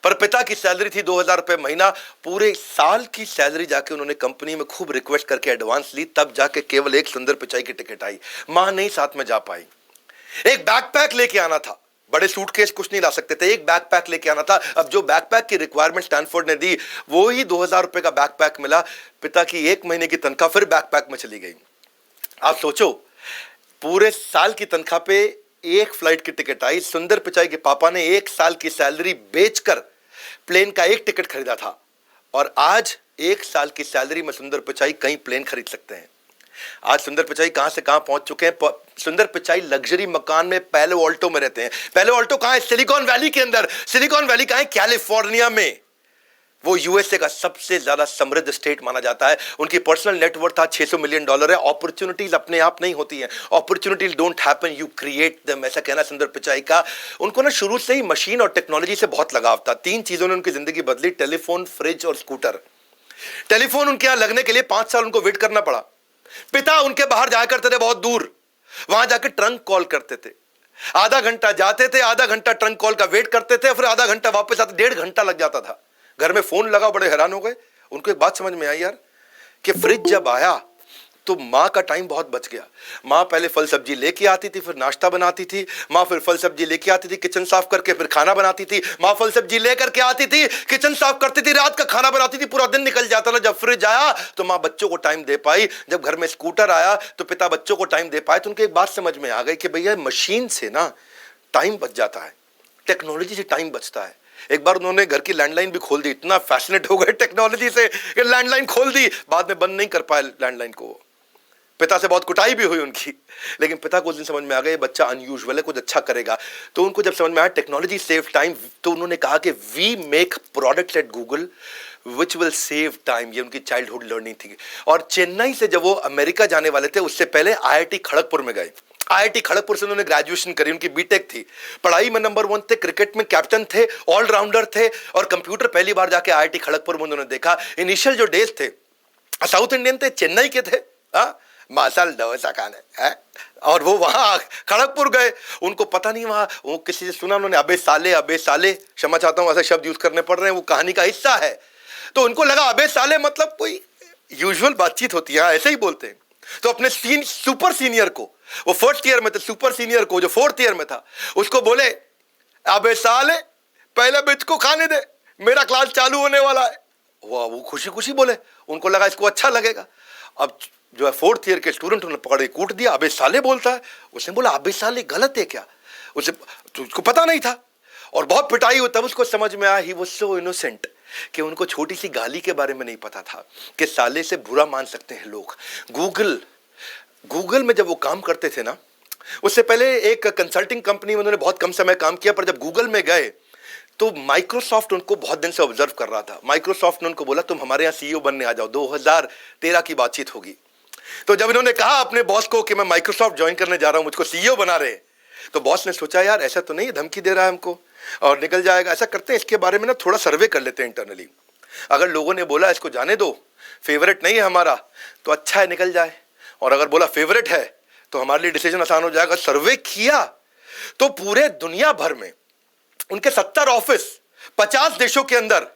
पर पिता की सैलरी थी 2000 रुपए महीना। पूरे साल की सैलरी जाके उन्होंने कंपनी में खूब रिक्वेस्ट करके एडवांस ली, तब जाके केवल एक सुंदर पिचाई की टिकट आई। मां नहीं साथ में जा पाई। एक बैकपैक लेके आना था, बड़े सूटकेस कुछ नहीं ला सकते थे, एक बैकपैक लेके आना था। अब जो बैकपैक की रिक्वायरमेंट स्टैनफोर्ड ने दी, वो ही 2000 रुपए का बैकपैक मिला। पिता की 1 महीने की तनख्वाह फिर बैकपैक में चली गई। आप सोचो, पूरे साल की तनख्वाह पे एक फ्लाइट की टिकट आई। सुंदर पिचाई के पापा ने 1 साल की सैलरी बेचकर प्लेन का एक टिकट खरीदा था, और आज 1 साल की सैलरी में सुंदर पिचाई कई प्लेन खरीद सकते हैं। आज सुंदर पिचाई कहां से कहां पहुंच चुके हैं। सुंदर पिचाई लग्जरी मकान में पैलो ऑल्टो में रहते हैं। पैलो ऑल्टो कहां है? सिलिकॉन वैली के अंदर। सिलिकॉन वैली कहां है? कैलिफोर्निया में। वो यूएसए का सबसे ज्यादा समृद्ध स्टेट माना जाता है। उनकी पर्सनल नेटवर्थ था $600 मिलियन है। अपॉर्चुनिटीज अपने आप नहीं होती हैं, opportunities don't happen, you create them, ऐसा कहना सुंदर पिचाई का। उनको ना शुरू से ही मशीन और टेक्नोलॉजी से बहुत लगाव था। 3 चीजों ने उनकी जिंदगी बदली, टेलीफोन, फ्रिज और स्कूटर। टेलीफोन उनके यहां लगने के लिए 5 साल उनको वेट करना पड़ा। पिता उनके बाहर जाया करते थे बहुत दूर, वहां जाके ट्रंक कॉल करते थे। आधा घंटा जाते थे, आधा घंटा ट्रंक कॉल का वेट करते थे, फिर आधा घंटा वापस आते, 1.5 घंटा लग जाता था। घर में फोन लगा, बड़े हैरान हो गए। उनको एक बात समझ में आई यार, कि फ्रिज जब आया तो माँ का टाइम बहुत बच गया। माँ पहले फल सब्जी लेके आती थी, फिर नाश्ता बनाती थी। माँ फिर फल सब्जी लेके आती थी, किचन साफ करके फिर खाना बनाती थी। माँ फल सब्जी लेकर के आती थी, किचन साफ करती थी, रात का खाना बनाती थी, पूरा दिन निकल जाता था। जब फ्रिज आया तो माँ बच्चों को टाइम दे पाई। जब घर में स्कूटर आया तो पिता बच्चों को टाइम दे पाए। तो उनकी एक बात समझ में आ गई कि भैया मशीन से ना टाइम बच जाता है, टेक्नोलॉजी से टाइम बचता है। एक बार उन्होंने घर की लैंडलाइन भी खोल दी, इतना फैसिनेट हो गए टेक्नोलॉजी से कि लैंडलाइन खोल दी। बाद में बंद नहीं कर पाए लैंडलाइन को। पिता से बहुत कुटाई भी हुई उनकी, लेकिन पिता को उस दिन समझ में आ गया ये बच्चा अनयूजुअल है, कुछ अच्छा करेगा। तो उनको जब समझ में आया टेक्नोलॉजी सेव टाइम, तो उन्होंने कहा कि we make products at Google which will save time. ये उनकी चाइल्डहुड लर्निंग थी। और चेन्नई से जब वो अमेरिका जाने वाले थे, उससे पहले आईआईटी खड़गपुर में गए। आईआईटी खड़गपुर से उन्होंने ग्रेजुएशन करी, उनकी बीटेक थी। पढ़ाई में नंबर 1 थे, क्रिकेट में कैप्टन थे, ऑलराउंडर थे, और कंप्यूटर पहली बार जाके आईआईटी खड़गपुर में उन्होंने देखा। इनिशियल जो डेज थे, साउथ इंडियन थे, चेन्नई के थे, मसाल डोसा खाने है? और वो वहां खड़गपुर गए, उनको पता नहीं, वहां वो किसी से सुना उन्होंने अबे साले, क्षमा चाहता हूं ऐसे शब्द यूज करने पड़ रहे हैं, वो कहानी का हिस्सा है, तो उनको लगा अबे साले मतलब कोई यूजुअल बातचीत होती है, ऐसे ही बोलते हैं। तो अपने सुपर सीनियर को, वो फर्स्ट ईयर में थे, सुपर सीनियर को जो फोर्थ ईयर में था, उसको बोले अबे साले पहले बिच को खाने दे, मेरा क्लास चालू होने वाला है। वो खुशी खुशी बोले, उनको लगा इसको अच्छा लगेगा। अब जो है फोर्थ ईयर के स्टूडेंट उन्होंने पकड़ के कूट दिया, अबे साले बोलता है। उसने बोला अबे साले गलत है क्या? उसे तो उसको पता नहीं था और बहुत पिटाई हुई, तब उसको समझ में आया ही वाज सो इनोसेंट कि उनको छोटी सी गाली के बारे में नहीं पता था कि साले से बुरा मान सकते हैं लोग। गूगल में जब वो काम करते थे ना, उससे पहले एक कंसल्टिंग कंपनी में उन्होंने बहुत कम समय काम किया, पर जब गूगल में गए तो माइक्रोसॉफ्ट उनको बहुत दिन से ऑब्जर्व कर रहा था। माइक्रोसॉफ्ट ने उनको बोला तुम हमारे यहाँ सीईओ बनने आ जाओ, 2013 की बातचीत होगी। तो जब इन्होंने कहा अपने बॉस को कि मैं माइक्रोसॉफ्ट ज्वाइन करने जा रहा हूं, मुझको सीईओ बना रहे, तो बॉस ने सोचा यार ऐसा तो नहीं, धमकी दे रहा है हमको और निकल जाएगा। ऐसा करते हैं इसके बारे में ना थोड़ा सर्वे कर लेते हैं इंटरनली, अगर लोगों ने बोला इसको जाने दो, फेवरेट नहीं है हमारा, तो अच्छा है निकल जाए, और अगर बोला फेवरेट है तो हमारे लिए डिसीजन आसान हो जाएगा। सर्वे किया तो पूरे दुनिया भर में उनके 70 ऑफिस 50 देशों के अंदर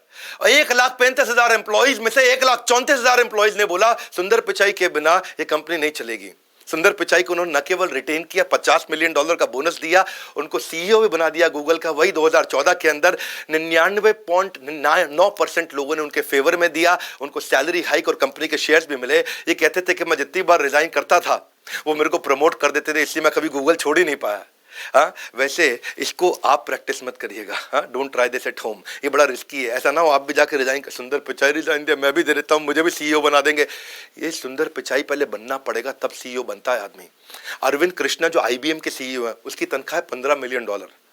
1,35,000 एम्प्लॉइज में से 1,34,000 एम्प्लॉइज ने बोला सुंदर पिचाई के बिना ये कंपनी नहीं चलेगी। सुंदर पिचाई को उन्होंने न केवल रिटेन किया, $50 मिलियन का बोनस दिया, उनको सीईओ भी बना दिया गूगल का। वही 2014 के अंदर 99.9% लोगों ने उनके फेवर में दिया, उनको सैलरी हाइक और कंपनी के शेयर्स भी मिले। ये कहते थे कि मैं जितनी बार रिजाइन करता था वो मेरे को प्रमोट कर देते थे, इसलिए मैं कभी गूगल छोड़ ही नहीं पाया। हाँ, वैसे इसको आप प्रैक्टिस मत करिएगा। हाँ, don't try this at home, ये बड़ा रिस्की है। ऐसा ना हो आप भी जाकर रिजाइन कर, सुंदर पिचाई रिजाइन दिया, मैं भी दे देता हूँ, मुझे भी सीईओ बना देंगे। ये सुंदर पिचाई पहले बनना पड़ेगा, तब सीईओ बनता है आदमी। अरविंद कृष्णा जो IBM के सीईओ है, उसकी तनख्वाह है $15 मिलियन।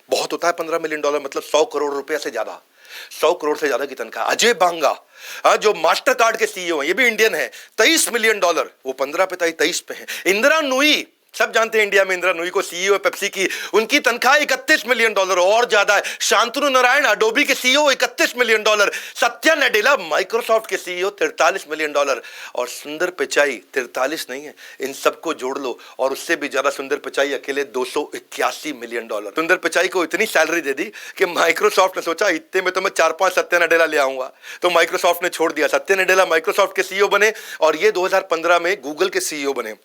बहुत होता है $15 मिलियन, मतलब 100 करोड़ रुपया से ज्यादा, 100 करोड़ से ज्यादा की तनख्वाह। अजय बांगा जो मास्टर कार्ड के सीईओ है, ये भी इंडियन है, $23 मिलियन, वो 15 पे 23 पे है। इंदिरा नूई, सब जानते हैं इंडिया में इंदिरा नूई को, सीईओ है पेप्सी की, उनकी तनख्वाह $31 मिलियन और ज्यादा है। शांतनु नारायण अडोबी के CEO $31 million, Satya Nadella Microsoft के सीईओ $43 मिलियन, और सुंदर पिचाई 43 नहीं है, इन सबको जोड़ लो और उससे भी ज्यादा सुंदर पिचाई अकेले $281 मिलियन। सुंदर पिचाई को इतनी सैलरी दे दी कि माइक्रोसॉफ्ट ने सोचा इतने में तो मैं 4-5 सत्या नडेला ले आऊंगा, तो माइक्रोसॉफ्ट ने छोड़ दिया। सत्या नडेला माइक्रोसॉफ्ट के सीईओ बने और ये 2015 में गूगल के सीईओ बने।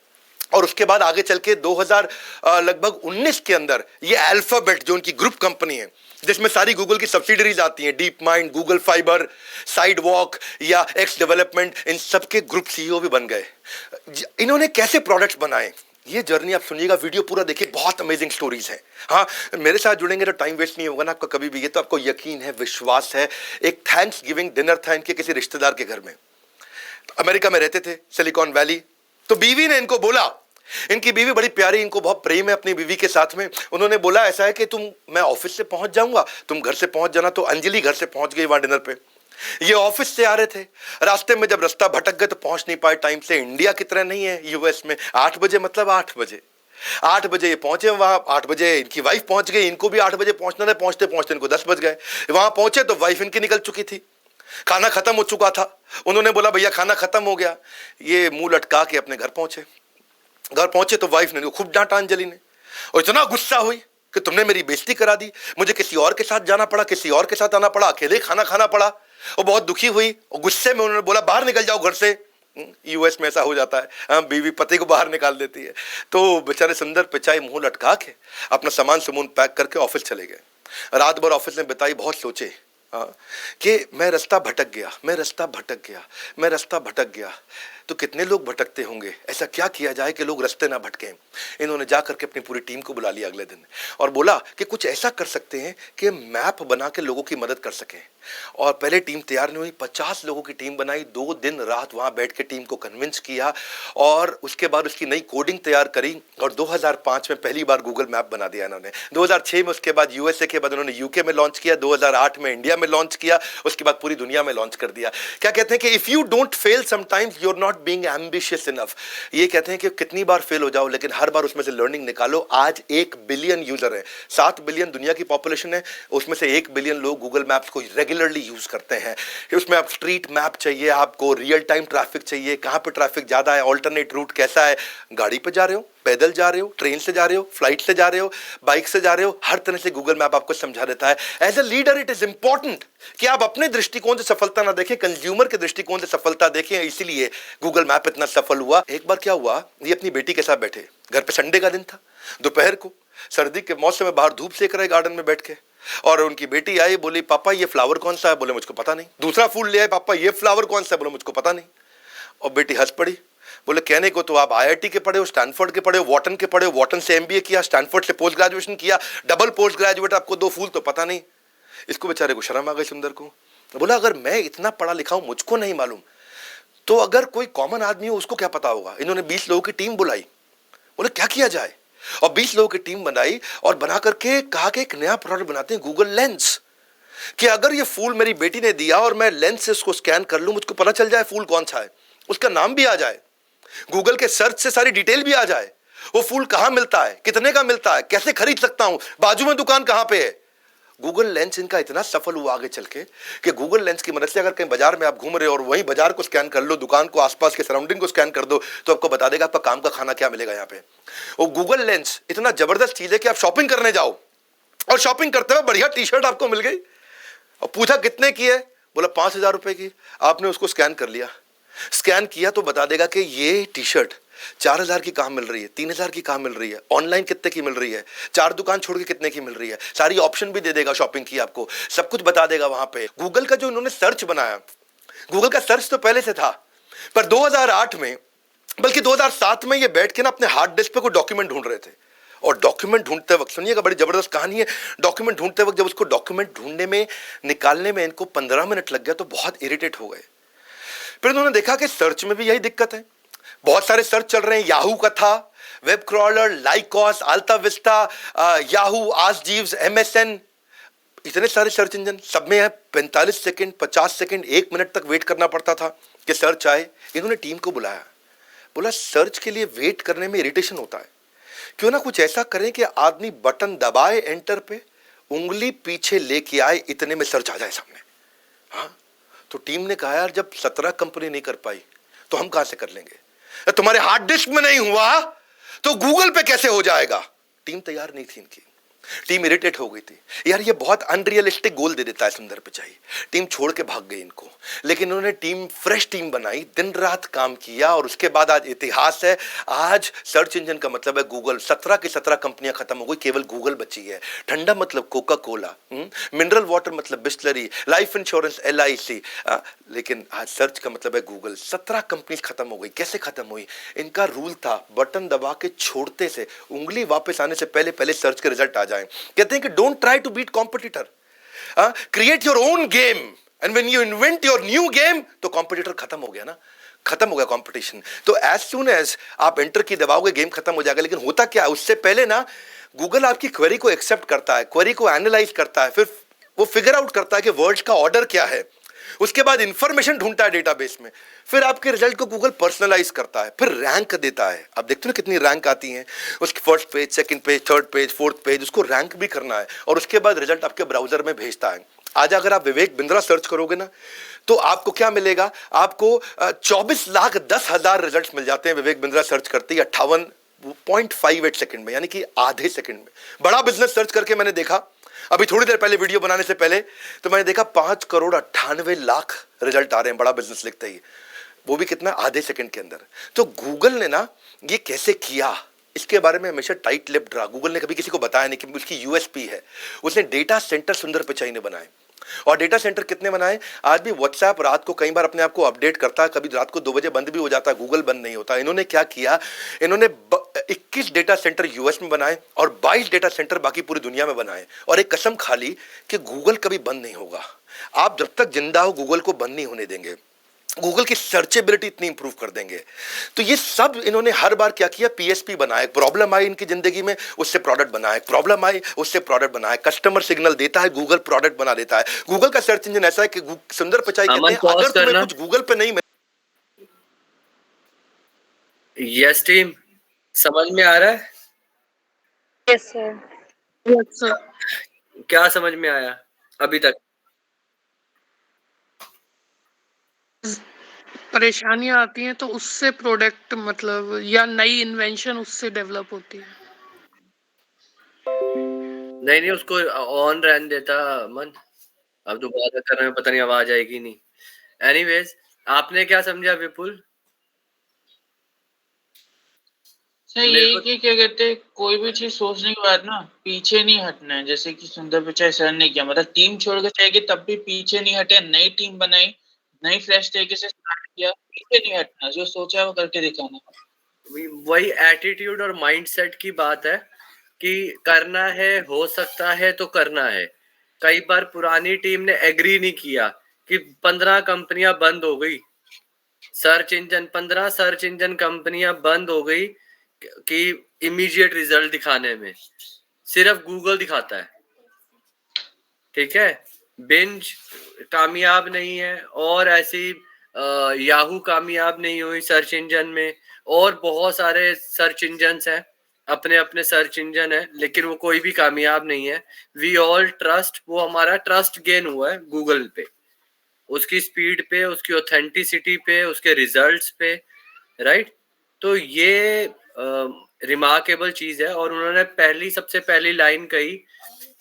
और उसके बाद आगे चल के 2019 के अंदर ये अल्फाबेट जो उनकी ग्रुप कंपनी है, जिसमें सारी गूगल की सब्सिडरीज आती हैं, deep mind, Google fibre, sidewalk या एक्स डेवलपमेंट, इन सब के ग्रुप सीईओ भी बन गए। इन्होंने कैसे प्रोडक्ट्स बनाए, ये जर्नी आप सुनिएगा, वीडियो पूरा देखिए, बहुत अमेजिंग स्टोरीज है। हाँ, मेरे साथ जुड़ेंगे तो टाइम वेस्ट नहीं होगा ना आपका कभी भी, ये तो आपको यकीन है, विश्वास है। एक थैंक्स गिविंग डिनर था इनके किसी रिश्तेदार के घर में, अमेरिका में रहते थे, सिलिकॉन वैली। तो बीवी ने इनको बोला, इनकी बीवी बड़ी प्यारी, इनको बहुत प्रेम है अपनी बीवी के साथ में। उन्होंने बोला ऐसा है कि मैं ऑफिस से पहुंच जाऊंगा, तुम घर से पहुंच जाना। तो अंजलि घर से पहुंच गई वहां डिनर पे, ये ऑफिस से आ रहे थे। रास्ते में जब रास्ता भटक गए तो पहुंच नहीं पाए टाइम से। इंडिया की तरह नहीं है यूएस में 8 बजे, मतलब 8 बजे ये पहुंचे वहां। 8 बजे इनकी वाइफ पहुंच गई, इनको भी 8 बजे पहुंचना था। पहुंचते पहुंचते इनको 10 बज गए। वहां पहुंचे तो वाइफ इनकी निकल चुकी थी, खाना खत्म हो चुका था। उन्होंने बोला भैया खाना खत्म हो गया। ये मुंह लटका के अपने घर पहुंचे। घर पहुंचे तो वाइफ ने खूब डांटा अंजलि ने, और इतना गुस्सा हुई कि तुमने मेरी बेइज्जती करा दी, मुझे किसी और के साथ जाना पड़ा, किसी और के साथ आना पड़ा, अकेले खाना खाना पड़ा। और बहुत दुखी हुई और गुस्से में उन्होंने बोला बाहर निकल जाओ घर से। यूएस में ऐसा हो जाता है, हाँ, बीवी पति को बाहर निकाल देती है। तो बेचारे सुंदर पिचाई मुंह लटका के अपना सामान पैक करके ऑफिस चले गए। रात भर ऑफिस में बिताई, बहुत सोचे कि मैं रास्ता भटक गया। तो कितने लोग भटकते होंगे, ऐसा क्या किया जाए कि लोग रास्ते ना भटकें। इन्होंने जाकर के अपनी पूरी टीम को बुला लिया अगले दिन और बोला कि कुछ ऐसा कर सकते हैं कि मैप बना के लोगों की मदद कर सकें। और पहले टीम तैयार नहीं हुई, 50 लोगों की टीम बनाई, 2 दिन रात वहां बैठ के टीम को कन्विंस किया और उसके बाद उसकी नई कोडिंग तैयार करी। और 2005 में पहली बार गूगल मैप बना दिया इन्होंने। 2006 में उसके बाद यूएसए के बाद उन्होंने यूके में लॉन्च किया, 2008 में इंडिया में लॉन्च किया, उसके बाद पूरी दुनिया में लॉन्च कर दिया। क्या कहते हैं कि if you don't fail sometimes you are not being ambitious enough. ये कहते हैं कि कितनी बार फेल हो जाओ लेकिन हर बार उसमें से लर्निंग निकालो। आज 1 बिलियन यूजर है, 7 बिलियन दुनिया की पॉपुलेशन है, उसमें से 1 बिलियन लोग गूगल मैप्स को रेगुलरली यूज करते हैं। उसमें आप स्ट्रीट मैप चाहिए, आपको रियल टाइम ट्रैफिक चाहिए, कहाँ पे ट्रैफिक ज्यादा है, ऑल्टरनेट रूट कैसा है, गाड़ी पे जा रहे हो, पैदल जा रहे हो, ट्रेन से जा रहे हो, फ्लाइट से जा रहे हो, बाइक से जा रहे हो, हर तरह से गूगल मैप आपको समझा देता है। As a leader it is important कि आप अपने दृष्टिकोण से सफलता ना देखें, कंज्यूमर के दृष्टिकोण से सफलता देखें। इसीलिए गूगल मैप इतना सफल हुआ। एक बार क्या हुआ, ये अपनी बेटी के साथ बैठे घर पे, संडे का दिन था, दोपहर को, सर्दी के मौसम में बाहर धूप सेक रहे गार्डन में बैठ के, और उनकी बेटी आई, बोली पापा ये फ्लावर कौन सा है? बोले मुझको पता नहीं। दूसरा फूल ले आए, पापा ये फ्लावर कौन सा है? बोले मुझको पता नहीं। और बेटी हंस पड़ी, बोले कहने को तो आप IIT के पढ़े हो, स्टैनफोर्ड के पढ़े हो, वॉटन के पढ़े हो, वॉटन से MBA किया, स्टैनफोर्ड से पोस्ट ग्रेजुएशन किया, डबल पोस्ट ग्रेजुएट, आपको 2 फूल तो पता नहीं। इसको बेचारे को शर्म आ गई सुंदर को। बोला अगर मैं इतना पढ़ा लिखा हूं, मुझको नहीं मालूम, तो अगर कोई कॉमन आदमी हो उसको क्या पता होगा। इन्होंने 20 लोगों की टीम बुलाई, बोले क्या किया जाए, और 20 लोगों की टीम बनाई और बना करके कहा कि एक नया प्रोडक्ट बनाते हैं, गूगल लेंस, कि अगर ये फूल मेरी बेटी ने दिया और मैं लेंस से उसको स्कैन कर लूं, मुझको पता चल जाए फूल कौन सा है, उसका नाम भी आ जाए, गूगल के सर्च से सारी डिटेल भी आ जाए, वो फूल कहां मिलता है, कितने का मिलता है, कैसे खरीद सकता हूं, बाजू में दुकान कहां पे है। गूगल लेंस इनका इतना सफल हुआ आगे चल के कि गूगल लेंस की मदद से अगर कहीं बाजार में आप घूम रहे हो और वहीं बाजार को स्कैन कर लो, दुकान को, आसपास के सराउंडिंग को स्कैन कर दो, तो आपको बता देगा आपका काम का खाना क्या मिलेगा यहाँ पे। और गूगल लेंस इतना जबरदस्त चीज है कि आप शॉपिंग करने जाओ और शॉपिंग करते हुए बढ़िया टी-शर्ट आपको मिल गई, और पूछा कितने की है, बोला 5,000 रुपए की। आपने उसको स्कैन कर लिया, स्कैन किया तो बता देगा कि ये टी-शर्ट 4,000 की कहां मिल रही है, 3,000 की कहां मिल रही है, ऑनलाइन कितने की मिल रही है, 4 दुकान छोड़ के कितने की मिल रही है, सारी ऑप्शन भी दे देगा शॉपिंग की, आपको सब कुछ बता देगा वहां पे। गूगल का जो इन्होंने सर्च बनाया, गूगल का सर्च तो पहले से था, पर 2008 में, बल्कि 2007 में ये बैठ के ना अपने हार्ड डिस्क पे कोई डॉक्यूमेंट ढूंढ रहे थे, और डॉक्यूमेंट ढूंढते वक्त, सुनिएगा बड़ी जबरदस्त कहानी है, डॉक्यूमेंट ढूंढते वक्त जब उसको डॉक्यूमेंट ढूंढने में, निकालने में इनको 15 मिनट लग गया, तो बहुत इरिटेट हो गए। फिर उन्होंने देखा कि सर्च में भी यही दिक्कत है, बहुत सारे सर्च चल रहे हैं, याहू का था, web crawler, Lycos, AltaVista, Yahoo, Ask Jeeves, MSN, इतने सारे सर्च इंजन, सब में है 45 सेकंड, 50 सेकंड, 1 मिनट तक वेट करना पड़ता था कि सर्च आए। इन्होंने टीम को बुलाया, बोला सर्च के लिए वेट करने में इरिटेशन होता है, क्यों ना कुछ ऐसा करें कि आदमी बटन दबाए एंटर पे, उंगली पीछे लेके आए, इतने में सर्च आ जाए सामने। हाँ, तो टीम ने कहा यार जब 17 कंपनी नहीं कर पाई तो हम कहां से कर लेंगे, तुम्हारे हार्ड डिस्क में नहीं हुआ तो गूगल पे कैसे हो जाएगा। टीम तैयार नहीं थी इनकी, टीम इरिटेट हो गई थी, यार ये बहुत अनरियलिस्टिक गोल दे देता है सुंदर पिचाई। टीम छोड़ के भाग गई इनको, लेकिन उन्होंने टीम, फ्रेश टीम बनाई, दिन रात काम किया, और उसके बाद आज इतिहास है। आज सर्च इंजन का मतलब है गूगल, 17 की 17 कंपनियां खत्म हो गई, केवल गूगल बची है। ठंडा मतलब कोका कोला, मिनरल वाटर मतलब बिस्लरी, लाइफ इंश्योरेंस LIC, लेकिन आज सर्च का मतलब है गूगल। 17 कंपनी खत्म हो गई। कैसे खत्म हुई? इनका रूल था बटन दबा के छोड़ते से, उंगली वापस आने से पहले पहले सर्च के रिजल्ट आ जाए। कहते हैं कि don't try to beat competitor, create your own game, and when you invent your new game, तो कॉम्पिटिटर खत्म हो गया ना, खत्म हो गया कंपटीशन। तो एज सून एज आप एंटर की दबाओगे गेम खत्म हो जाएगा। लेकिन होता क्या है, उससे पहले ना गूगल आपकी क्वेरी को एक्सेप्ट करता है, क्वेरी को एनालाइज करता है, फिर वो फिगर आउट करता है कि वर्ड्स का ऑर्डर क्या है, उसके बाद इंफॉर्मेशन ढूंढता है डेटाबेस में, फिर आपके रिजल्ट को गूगल पर्सनलाइज करता है, फिर रैंक देता है। आप देखते हो ना कितनी रैंक आती है, उसकी first page, second page, third page, fourth page, उसको रैंक भी करना है, और उसके बाद रिजल्ट आपके ब्राउजर में भेजता है। आज अगर आप विवेक बिंद्रा सर्च करोगे ना, तो आपको क्या मिलेगा, आपको 24,10,000 रिजल्ट मिल जाते हैं विवेक बिंद्रा सर्च करते ही 58.58 सेकंड में, यानी कि आधे सेकंड में। बड़ा बिजनेस सर्च करके मैंने देखा, अभी थोड़ी देर पहले वीडियो बनाने से पहले, तो मैंने देखा 5,98,00,000 रिजल्ट आ रहे हैं बड़ा बिजनेस लिखते ही, वो भी कितना, आधे सेकंड के अंदर। तो गूगल ने ना ये कैसे किया, इसके बारे में हमेशा टाइट लिप्ड रहा। गूगल ने कभी किसी को बताया नहीं कि उसकी USP है। उसने डेटा सेंटर सुंदर पिचाई ने बनाए, और डेटा सेंटर कितने बनाए, आज भी व्हाट्सएप रात को कई बार अपने आप को अपडेट करता है, कभी रात को 2 बजे बंद भी हो जाता है, गूगल बंद नहीं होता। इन्होंने क्या किया, इन्होंने 21 डेटा सेंटर US में बनाए और 22 डेटा सेंटर बाकी पूरी दुनिया में बनाए, और एक कसम खा ली कि गूगल कभी बंद नहीं होगा। आप जब तक जिंदा हो गूगल को बंद नहीं होने देंगे, गूगल की सर्चेबिलिटी इतनी इंप्रूव कर देंगे। तो ये सब इन्होंने हर बार क्या किया, PSP बनाया। प्रॉब्लम आई इनकी जिंदगी में, उससे प्रोडक्ट बनाए, प्रॉब्लम आई उससे प्रोडक्ट बनाए, कस्टमर सिग्नल देता है, गूगल प्रोडक्ट बना देता है। गूगल का सर्च इंजन ऐसा है कि सुंदर पिचाई कहते हैं अगर तुम्हें कुछ गूगल पे नहीं मिले। यस टीम, समझ में आ रहा है? Yes sir. Yes sir. क्या समझ में आया अभी तक? परेशानियां आती हैं तो उससे प्रोडक्ट मतलब या नई इन्वेंशन उससे डेवलप होती है। नहीं नहीं, उसको ऑन रहने देता मन। अब दोबारा करने में पता नहीं आवाज आएगी नहीं। एनीवेज, आपने क्या समझा विपुल? सर मेरे यही को कि क्या कहते हैं, कोई भी चीज सोचने के बाद ना पीछे नहीं हटना है, जैसे कि सुंदर पिचाई सर ने किया, मतलब टीम छोड़ के जाएगी तब भी पीछे नहीं हटे, नई टीम बनाई, नई फ्रेश तरीके से स्टार्ट किया, पीछे नहीं हटना, जो सोचा है वो करके दिखाना। वही एटीट्यूड और माइंडसेट की बात है कि करना है, हो सकता है तो करना है। कई बार पुरानी टीम ने एग्री नहीं किया कि 15 कंपनियां बंद हो गई, 15 सर्च इंजन कंपनियां बंद हो गई कि इमीडिएट रिजल्ट दिखाने में सिर्फ गूगल दिखाता है। ठीक है, बिंज कामयाब नहीं है, और ऐसी याहू कामयाब नहीं हुई सर्च इंजन में, और बहुत सारे सर्च इंजन हैं, अपने अपने सर्च इंजन है, लेकिन वो कोई भी कामयाब नहीं है। वी ऑल ट्रस्ट, वो हमारा ट्रस्ट गेन हुआ है गूगल पे, उसकी स्पीड पे, उसकी ऑथेंटिसिटी पे, उसके रिजल्ट्स पे, राइट। तो ये रिमार्केबल चीज है। और उन्होंने सबसे पहली लाइन कही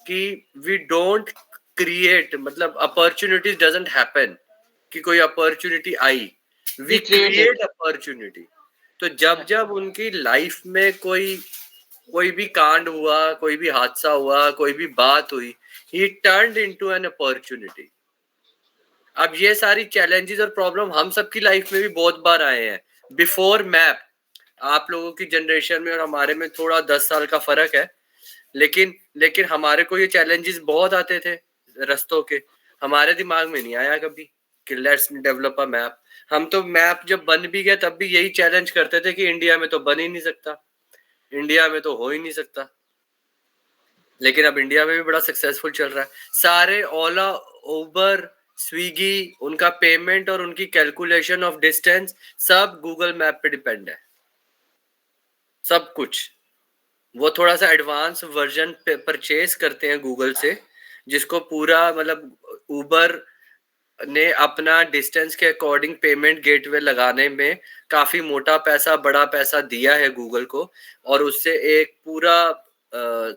कि वी डोंट क्रिएट, मतलब अपॉर्चुनिटीज डजंट हैपन कि कोई अपॉर्चुनिटी आई, वी क्रिएट अपॉर्चुनिटी। तो जब जब उनकी लाइफ में कोई भी कांड हुआ, कोई भी हादसा हुआ, कोई भी बात हुई, ही टर्न्ड इनटू एन अपॉर्चुनिटी। अब ये सारी चैलेंजेस और प्रॉब्लम हम सबकी लाइफ में भी बहुत बार आए हैं। बिफोर मैप, आप लोगों की जनरेशन में और हमारे में थोड़ा 10 साल का फर्क है, लेकिन लेकिन हमारे को ये चैलेंजेस बहुत आते थे रस्तों के। हमारे दिमाग में नहीं आया कभी कि लेट्स डेवलप अ मैप। हम तो मैप जब बन भी गया तब भी यही चैलेंज करते थे कि इंडिया में तो बन ही नहीं सकता, इंडिया में तो हो ही नहीं सकता। लेकिन अब इंडिया में भी बड़ा सक्सेसफुल चल रहा है। सारे ओला, उबर, स्विगी, उनका पेमेंट और उनकी कैलकुलेशन ऑफ डिस्टेंस सब गूगल मैप पे डिपेंड है, सब कुछ। वो थोड़ा सा एडवांस वर्जन परचेज करते हैं गूगल से, जिसको पूरा मतलब उबर ने अपना डिस्टेंस के अकॉर्डिंग पेमेंट गेटवे लगाने में काफी मोटा पैसा, बड़ा पैसा दिया है गूगल को, और उससे एक पूरा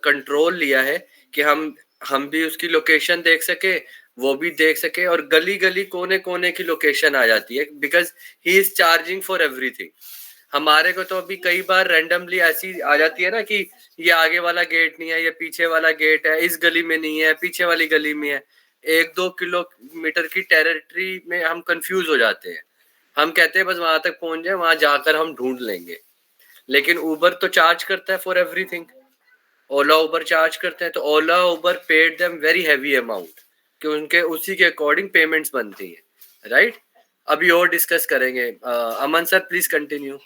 कंट्रोल लिया है कि हम भी उसकी लोकेशन देख सके, वो भी देख सके, और गली गली कोने कोने की लोकेशन आ जाती है, because he is charging for everything. हमारे को तो अभी कई बार रैंडमली ऐसी आ जाती है ना कि ये आगे वाला गेट नहीं है, ये पीछे वाला गेट है, इस गली में नहीं है, पीछे वाली गली में है। 1-2 किलोमीटर की टेरिटरी में हम कंफ्यूज हो जाते हैं। हम कहते हैं बस वहां तक पहुंच जाए, वहां जाकर हम ढूंढ लेंगे। लेकिन उबर तो चार्ज करता है for everything, Ola Uber charge करते हैं। तो Ola Uber paid them very heavy amount कि उनके उसी के अकॉर्डिंग पेमेंट्स बनती है, राइट। अभी और डिस्कस करेंगे। अमन सर प्लीज कंटिन्यू।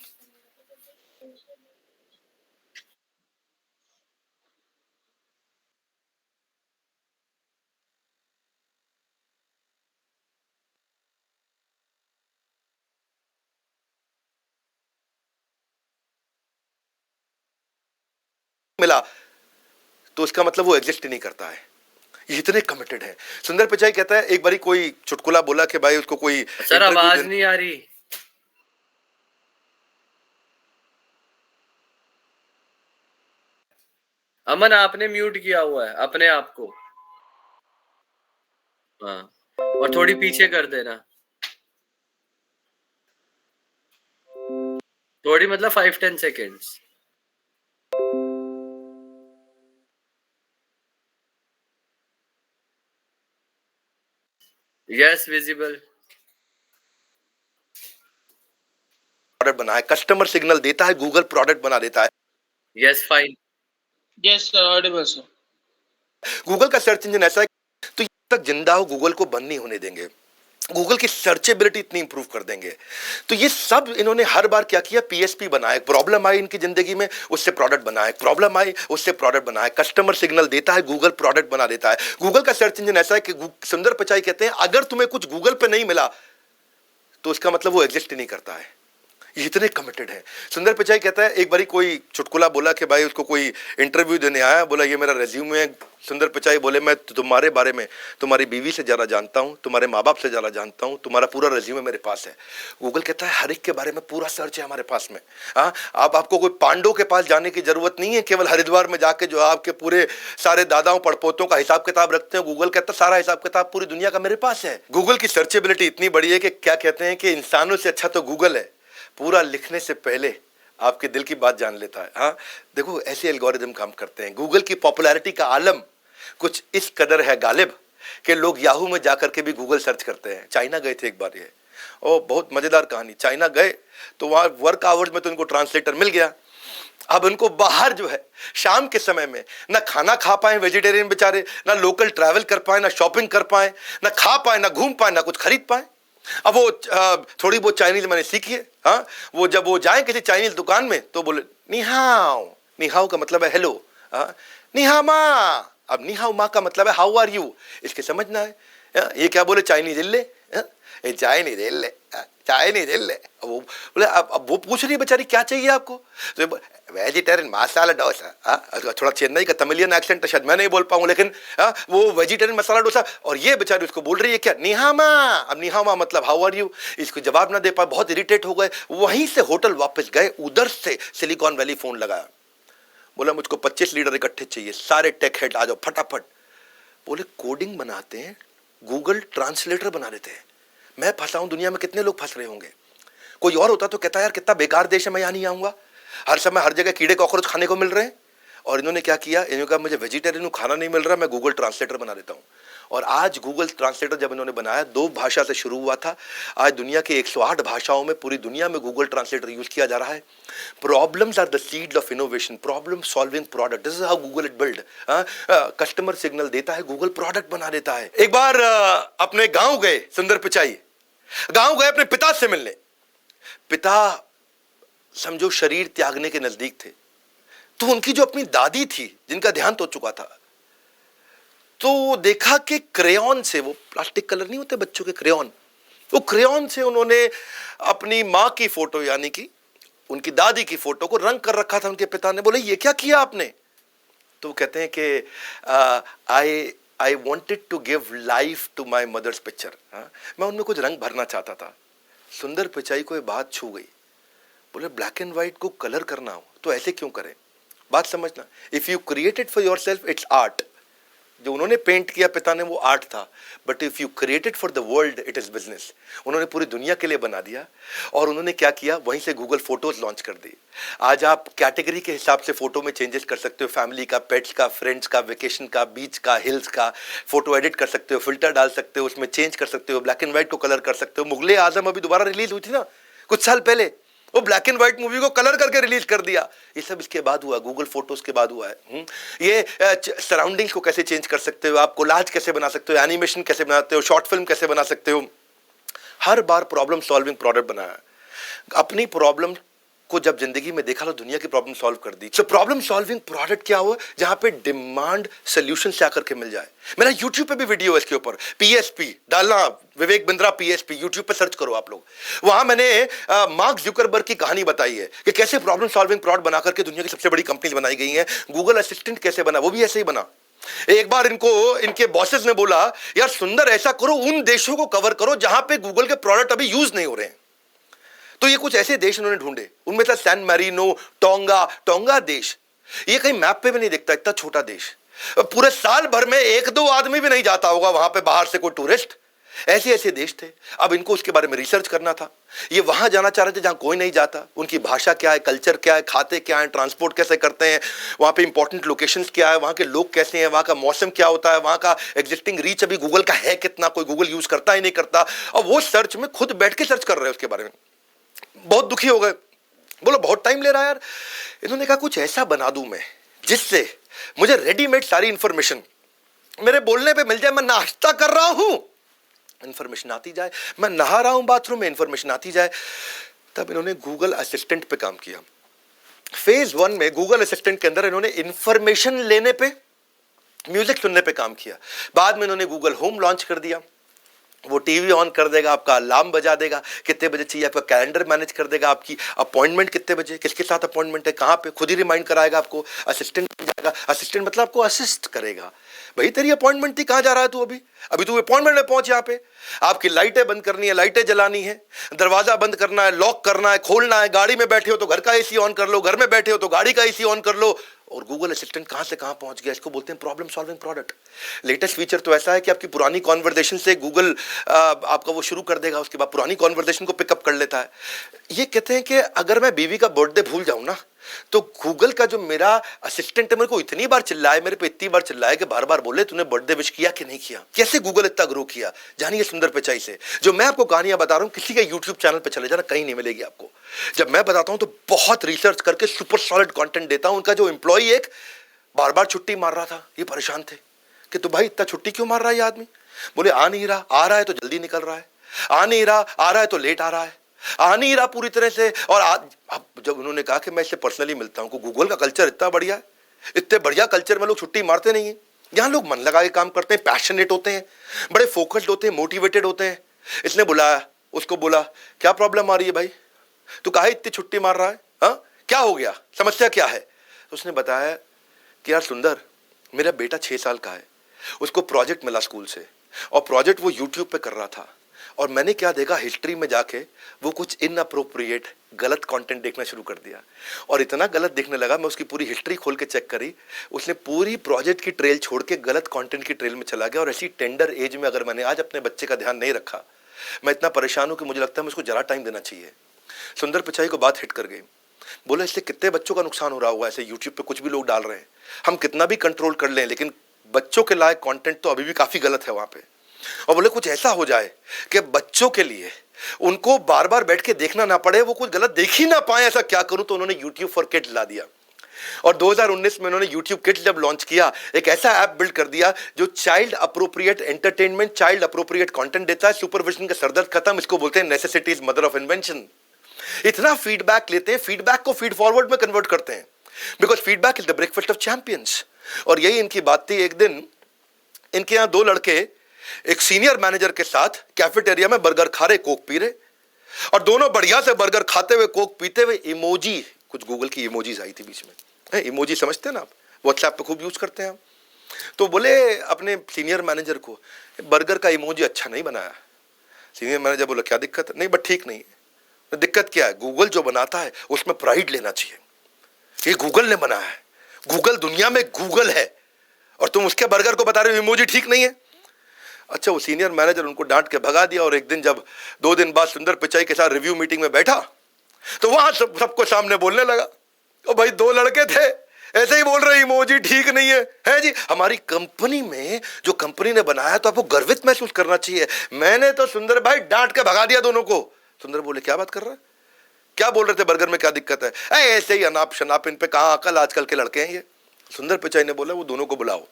मिला तो उसका मतलब वो एग्जिस्ट नहीं करता है। ये इतने कमिटेड है। सुंदर पिचाई कहता है, एक बारी कोई चुटकुला बोला कि भाई उसको कोई सर आवाज नहीं आ रही। अमन आपने म्यूट किया हुआ है अपने आप को। हाँ, और थोड़ी पीछे कर देना, थोड़ी मतलब 5-10 सेकेंड्स। Yes, visible. प्रोडक्ट बना है, कस्टमर सिग्नल देता है, गूगल प्रोडक्ट बना देता है। Yes, fine. Yes sir, Audible sir. Google का सर्च इंजन ऐसा है तो ये तक जिंदा हो, गूगल को बंद नहीं होने देंगे। गूगल की सर्चेबिलिटी इतनी इंप्रूव कर देंगे। तो ये सब इन्होंने हर बार क्या किया, पीएसपी बनाया। प्रॉब्लम आई इनकी जिंदगी में, उससे प्रोडक्ट बनाए, प्रॉब्लम आई उससे प्रोडक्ट बनाए, कस्टमर सिग्नल देता है, गूगल प्रोडक्ट बना देता है। गूगल का सर्च इंजन ऐसा है कि सुंदर पिचाई कहते हैं, अगर तुम्हें कुछ गूगल पे नहीं मिला तो उसका मतलब वो एग्जिस्ट नहीं करता है। ये इतने कमिटेड है। सुंदर पिचाई कहता है, एक बारी कोई चुटकुला बोला कि भाई उसको कोई इंटरव्यू देने आया, बोला ये मेरा रेज्यूमे है। सुंदर पिचाई बोले मैं तुम्हारे बारे में तुम्हारी बीवी से ज़्यादा जानता हूँ, तुम्हारे माँ बाप से ज़्यादा जानता हूँ, तुम्हारा पूरा रेज्यूमे मेरे पास है। गूगल कहता है हर एक के बारे में पूरा सर्च है हमारे पास में। हाँ, अब आपको कोई पांडव के पास जाने की जरूरत नहीं है, केवल हरिद्वार में जाके जो आपके पूरे सारे दादाओं पड़पोतों का हिसाब किताब रखते हैं। गूगल कहता है सारा हिसाब किताब पूरी दुनिया का मेरे पास है। गूगल की सर्चेबिलिटी इतनी बड़ी है कि क्या कहते हैं कि इंसानों से अच्छा तो गूगल है, पूरा लिखने से पहले आपके दिल की बात जान लेता है। हाँ, देखो ऐसे एल्गोरिदम काम करते हैं। गूगल की पॉपुलैरिटी का आलम कुछ इस कदर है गालिब कि लोग याहू में जाकर के भी गूगल सर्च करते हैं। चाइना गए थे एक बार, ये और बहुत मजेदार कहानी। चाइना गए तो वहां वर्क आवर्स में तो उनको ट्रांसलेटर मिल गया। अब उनको बाहर जो है शाम के समय में ना खाना खा पाए वेजिटेरियन बेचारे, ना लोकल ट्रैवल कर पाए, ना शॉपिंग कर पाए, ना खा पाए, ना घूम पाए, ना कुछ खरीद पाए। अब वो थोड़ी बहुत चाइनीज मैंने सीखी है। हाँ, वो जब वो जाए किसी चाइनीज दुकान में तो बोले निहाओ। निहाओ का मतलब है हेलो। हाँ, निहा माँ। अब निहाओ माँ का मतलब है हाउ आर यू, इसके समझना है। ये क्या बोले चाइनीज इल्ले, चाइनीज इल्ले, चाइनीज इल्ले। वो बोले अब वो पूछ रही है बेचारी क्या चाहिए आपको, तो वेजिटेरियन मसाला डोसा। थोड़ा चेन्नई का तमिलियन एक्सेंट तो शायद मैं नहीं बोल पाऊँ, लेकिन वो वेजिटेरियन मसाला डोसा। और ये बेचारी उसको बोल रही है क्या, निहामा। अब निहामा मतलब हाउ आर यू, इसको जवाब ना दे पाए, बहुत इरिटेट हो गए। वहीं से होटल वापस गए, उधर से सिलिकॉन वैली फोन लगाया, बोला मुझको 25 लीटर इकट्ठे चाहिए, सारे टेक हेड आ जाओ फटाफट। बोले कोडिंग बनाते हैं, गूगल ट्रांसलेटर बना देते हैं। मैं फंसा हूं, दुनिया में कितने लोग फंस रहे होंगे। कोई और होता तो कहता यार कितना बेकार देश है, मैं यहाँ नहीं आऊंगा, हर समय हर जगह कीड़े कॉकरोच खाने को मिल रहे हैं। और इन्होंने क्या किया, इन्होंने कहा मुझे वेजिटेरियन खाना नहीं मिल रहा, मैं गूगल ट्रांसलेटर बना देता हूँ। और आज गूगल ट्रांसलेटर जब इन्होंने बनाया, 2 भाषा से शुरू हुआ था, आज दुनिया के 108 भाषाओं में पूरी दुनिया में गूगल ट्रांसलेटर यूज किया जा रहा है। Problems are the seed of innovation, problem solving product, this is how Google it build. Customer signal देता है, गूगल प्रोडक्ट बना देता है। एक बार अपने गांव गए सुंदर पिचाई, गांव गए अपने पिता से मिलने। पिता समझो शरीर त्यागने के नजदीक थे, तो उनकी जो अपनी दादी थी जिनका देहांत हो चुका था, तो देखा कि क्रेयॉन से, वो प्लास्टिक कलर नहीं होते बच्चों के क्रेयॉन, वो क्रेयॉन से उन्होंने अपनी माँ की फोटो यानी कि उनकी दादी की फोटो को रंग कर रखा था। उनके पिता ने बोले ये क्या किया आपने, तो वो कहते हैं कि I wanted to give life to my mother's picture. मैं उनमें कुछ रंग भरना चाहता था। सुंदर पिचाई को ये बात छू गई, बोले ब्लैक एंड व्हाइट को कलर करना हो तो ऐसे क्यों करें। बात समझना, if you created for your self it's art. जो उन्होंने पेंट किया पिता ने वो आर्ट था, but if you created for the world it is business. उन्होंने पूरी दुनिया के लिए बना दिया। और उन्होंने क्या किया, वहीं से गूगल फोटोज लॉन्च कर दी। आज आप कैटेगरी के हिसाब से फोटो में चेंजेस कर सकते हो, फैमिली का, पेट्स का, फ्रेंड्स का, वेकेशन का, बीच का, हिल्स का, फोटो एडिट कर सकते हो, फिल्टर डाल सकते हो, उसमें चेंज कर सकते हो, ब्लैक एंड व्हाइट को कलर कर सकते हो। मुगले आजम अभी दोबारा रिलीज हुई थी ना कुछ साल पहले, वो ब्लैक एंड व्हाइट मूवी को कलर करके रिलीज कर दिया। ये सब इसके बाद हुआ, गूगल फोटोज के बाद हुआ है। ये सराउंडिंग्स को कैसे चेंज कर सकते हो, आप कोलाज कैसे बना सकते हो, एनिमेशन कैसे बनाते हो, शॉर्ट फिल्म कैसे बना सकते हो। हर बार प्रॉब्लम सॉल्विंग प्रोडक्ट बनाया। अपनी प्रॉब्लम को जब जिंदगी में देखा तो दुनिया की प्रॉब्लम सॉल्व कर दी। सो प्रॉब्लम सॉल्विंग प्रोडक्ट क्या हुआ, जहां पे डिमांड सोल्यूशन से आकर के मिल जाए। मेरा यूट्यूब पे भी वीडियो है इसके ऊपर, पीएसपी डालना, विवेक बिंद्रा पीएसपी, यूट्यूब पे सर्च करो आप लोग। वहां मैंने मार्क जुकरबर्ग की कहानी बताई है कि कैसे प्रॉब्लम सॉल्विंग प्रोडक्ट बनाकर के दुनिया की सबसे बड़ी कंपनीज बनाई गई हैं। गूगल असिस्टेंट कैसे बना, वो भी ऐसे ही बना। एक बार इनको इनके बॉसेस ने बोला यार सुंदर ऐसा करो, उन देशों को कवर करो जहां पे गूगल के प्रोडक्ट अभी यूज नहीं हो रहे हैं। तो ये कुछ ऐसे देश उन्होंने ढूंढे, उनमें था सैन मैरिनो, टोंगा देश। ये कहीं मैप पे भी नहीं दिखता, इतना छोटा देश। पूरे साल भर में 1-2 आदमी भी नहीं जाता होगा वहां पे बाहर से कोई टूरिस्ट। ऐसे ऐसे देश थे। अब इनको उसके बारे में रिसर्च करना था। ये वहां जाना चाह रहे थे जहां कोई नहीं जाता। उनकी भाषा क्या है, कल्चर क्या है, खाते क्या है, ट्रांसपोर्ट कैसे करते हैं, वहां पे इंपॉर्टेंट लोकेशंस क्या है, वहां के लोग कैसे हैं, वहां का मौसम क्या होता है, वहां का एग्जिस्टिंग रीच अभी गूगल का है कितना, कोई गूगल यूज करता ही नहीं करता। और वो सर्च में खुद बैठ के सर्च कर रहे हैं उसके बारे में। बहुत दुखी हो गए, बोलो बहुत टाइम ले रहा है यार। इन्होंने कहा कुछ ऐसा बना दूं मैं जिससे मुझे रेडीमेड सारी इंफॉर्मेशन मेरे बोलने पे मिल जाए। मैं नाश्ता कर रहा हूं, इंफॉर्मेशन आती जाए, मैं नहा रहा हूं बाथरूम में, इंफॉर्मेशन आती जाए। तब इन्होंने गूगल असिस्टेंट पे काम किया। फेज 1 में गूगल असिस्टेंट के अंदर इन्होंने इंफॉर्मेशन लेने पे, म्यूजिक सुनने पे काम किया। बाद में इन्होंने गूगल होम लॉन्च कर दिया। वो टीवी ऑन कर देगा, आपका अलार्म बजा देगा, कितने बजे चाहिए, आपका कैलेंडर मैनेज कर देगा, आपकी अपॉइंटमेंट कितने बजे, किसके साथ अपॉइंटमेंट है, कहाँ पे, खुद ही रिमाइंड कराएगा आपको। असिस्टेंट जाएगा, असिस्टेंट मतलब आपको असिस्ट करेगा, भाई तेरी अपॉइंटमेंट थी, कहाँ जा रहा है तू, अभी तू अपॉइंटमेंट में पहुंच। यहाँ पे आपकी लाइटें बंद करनी है, लाइटें जलानी है, दरवाजा बंद करना है, लॉक करना है, खोलना है, गाड़ी में बैठे हो तो घर का एसी ऑन कर लो, घर में बैठे हो तो गाड़ी का एसी ऑन कर लो। और गूगल असिस्टेंट कहां से कहां पहुंच गया, इसको बोलते हैं problem solving product. Latest feature तो ऐसा है कि आपकी पुरानी कॉन्वर्सेशन से गूगल आपका वो शुरू कर देगा, उसके बाद पुरानी कॉन्वर्सेशन को पिकअप कर लेता है। ये कहते हैं कि अगर मैं बीवी का बर्थडे भूल जाऊं ना, तो गूगल का जो मेरा असिस्टेंट है मेरे को इतनी बार चिल्लाए, मेरे पे इतनी बार चिल्लाए कि बार बार बोले तूने बर्थडे विश किया कि नहीं किया। कैसे गूगल इतना ग्रो किया, जानिए सुंदर पिचाई से। जो मैं आपको कहानियां बता रहा हूं, किसी के यूट्यूब चैनल पे चले जाना, कहीं नहीं मिलेगी आपको। जब मैं बताता हूं तो बहुत रिसर्च करके सुपर सॉलिड कंटेंट देता हूं। उनका जो एम्प्लॉई एक बार बार छुट्टी मार रहा था, ये परेशान थे कि तो भाई इतना छुट्टी क्यों मार रहा है ये आदमी। बोले आ नहीं रहा, आ रहा है तो जल्दी निकल रहा है, आ नहीं रहा, आ रहा है तो लेट आ रहा है, आ नहीं रहा पूरी तरह से। और अब जब उन्होंने कहा कि मैं इससे पर्सनली मिलता हूं, गूगल का कल्चर इतना बढ़िया है, इतने बढ़िया कल्चर में लोग छुट्टी मारते नहीं है। यहाँ लोग मन लगा के काम करते हैं, पैशनेट होते हैं, बड़े फोकस्ड होते हैं, मोटिवेटेड होते हैं। इसने बुलाया, उसको बोला क्या प्रॉब्लम आ रही है भाई, तू काहे इतनी छुट्टी मार रहा है, हाँ क्या हो गया, समस्या क्या है। तो उसने बताया कि यार सुंदर, मेरा बेटा 6 साल का है, उसको प्रोजेक्ट मिला स्कूल से, और प्रोजेक्ट वो यूट्यूब पे कर रहा था, और मैंने क्या देखा, हिस्ट्री में जाके वो कुछ इनअप्रोप्रिएट गलत कंटेंट देखना शुरू कर दिया, और इतना गलत देखने लगा, मैं उसकी पूरी हिस्ट्री खोल के चेक करी, उसने पूरी प्रोजेक्ट की ट्रेल छोड़ के गलत कंटेंट की ट्रेल में चला गया। और ऐसी टेंडर एज में अगर मैंने आज अपने बच्चे का ध्यान नहीं रखा, मैं इतना परेशान हूं कि मुझे लगता है मुझको जरा टाइम देना चाहिए। सुंदर पिचाई को बात हिट कर गई, बोले इससे कितने बच्चों का नुकसान हो रहा होगा, ऐसे यूट्यूब पे कुछ भी लोग डाल रहे हैं, हम कितना भी कंट्रोल कर लें, लेकिन बच्चों के लायक कंटेंट तो अभी भी काफी गलत है वहां पे। और बोले कुछ ऐसा हो जाए कि बच्चों के लिए उनको बार बार बैठ के देखना ना पड़े, वो कुछ गलत देख ही ना पाए, ऐसा क्या करूं। तो उन्होंने YouTube फॉर किड्स ला दिया, और 2019 में उन्होंने YouTube किड्स जब लॉन्च किया, एक ऐसा ऐप बिल्ड कर दिया जो child appropriate entertainment, child appropriate content देता है। सुपरविजन का सरदर्द खत्म, इसको बोलते हैं necessity is mother of invention. इतना फीडबैक लेते हैं, फीडबैक को फीड फॉरवर्ड में कन्वर्ट करते हैं, because feedback is the breakfast of champions. और यही इनकी बात थी। एक दिन इनके यहां 2 लड़के एक सीनियर मैनेजर के साथ कैफेटेरिया में बर्गर खा रहे, कोक पी रहे, और दोनों बढ़िया से बर्गर खाते हुए, कोक पीते हुए, इमोजी, कुछ गूगल की इमोजीज आई थी बीच में, इमोजी समझते हैं ना आप, व्हाट्सएप पे खूब यूज करते हैं हम। तो बोले अपने सीनियर मैनेजर को, बर्गर का इमोजी अच्छा नहीं बनाया। सीनियर मैनेजर बोला क्या दिक्कत है, नहीं बट ठीक नहीं है। दिक्कत क्या है, गूगल जो बनाता है उसमें प्राइड लेना चाहिए, ये गूगल ने बनाया है, गूगल दुनिया में गूगल है, और तुम उसके बर्गर को बता रहे हो इमोजी ठीक नहीं है। अच्छा, वो सीनियर मैनेजर उनको डांट के भगा दिया। और एक दिन जब 2 दिन बाद सुंदर पिचाई के साथ रिव्यू मीटिंग में बैठा, तो वहां सबको सामने बोलने लगा, ओ भाई 2 लड़के थे ऐसे ही बोल रहे इमोजी ठीक नहीं है जी, हमारी कंपनी में जो कंपनी ने बनाया तो आपको गर्वित महसूस करना चाहिए। मैंने तो सुंदर भाई डांट के भगा दिया दोनों को। सुंदर बोले क्या बात कर रहा है, क्या बोल रहे थे, बर्गर में क्या दिक्कत है, ऐसे ही अनाप शनाप, इन पे कहां अकल, आजकल के लड़के हैं ये। सुंदर पिचाई ने बोला वो दोनों को बुलाओ।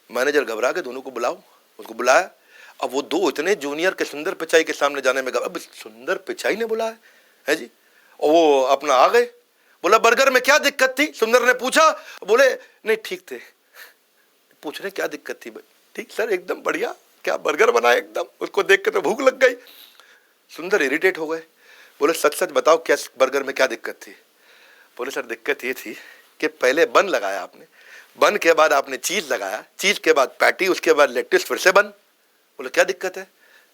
मैनेजर घबरा के दोनों को बुलाओ, उसको बुलाया। अब वो 2 इतने जूनियर के सुंदर पिचाई के सामने जाने में अब सुंदर पिचाई ने बुलाया है जी, और वो अपना आ गए। बोला बर्गर में क्या दिक्कत थी, सुंदर ने पूछा। बोले नहीं ठीक थे। पूछ रहे क्या दिक्कत थी, भाई ठीक सर एकदम बढ़िया, क्या बर्गर बनाया एकदम, उसको देख के तो भूख लग गई। सुंदर इरिटेट हो गए, बोले सच सच बताओ क्या बर्गर में क्या दिक्कत थी। बोले सर दिक्कत ये थी कि पहले बन लगाया आपने, बन के बाद आपने चीज लगाया, चीज के बाद पैटी, उसके बाद लेट्टिस, फिर से बन। बोले क्या दिक्कत है,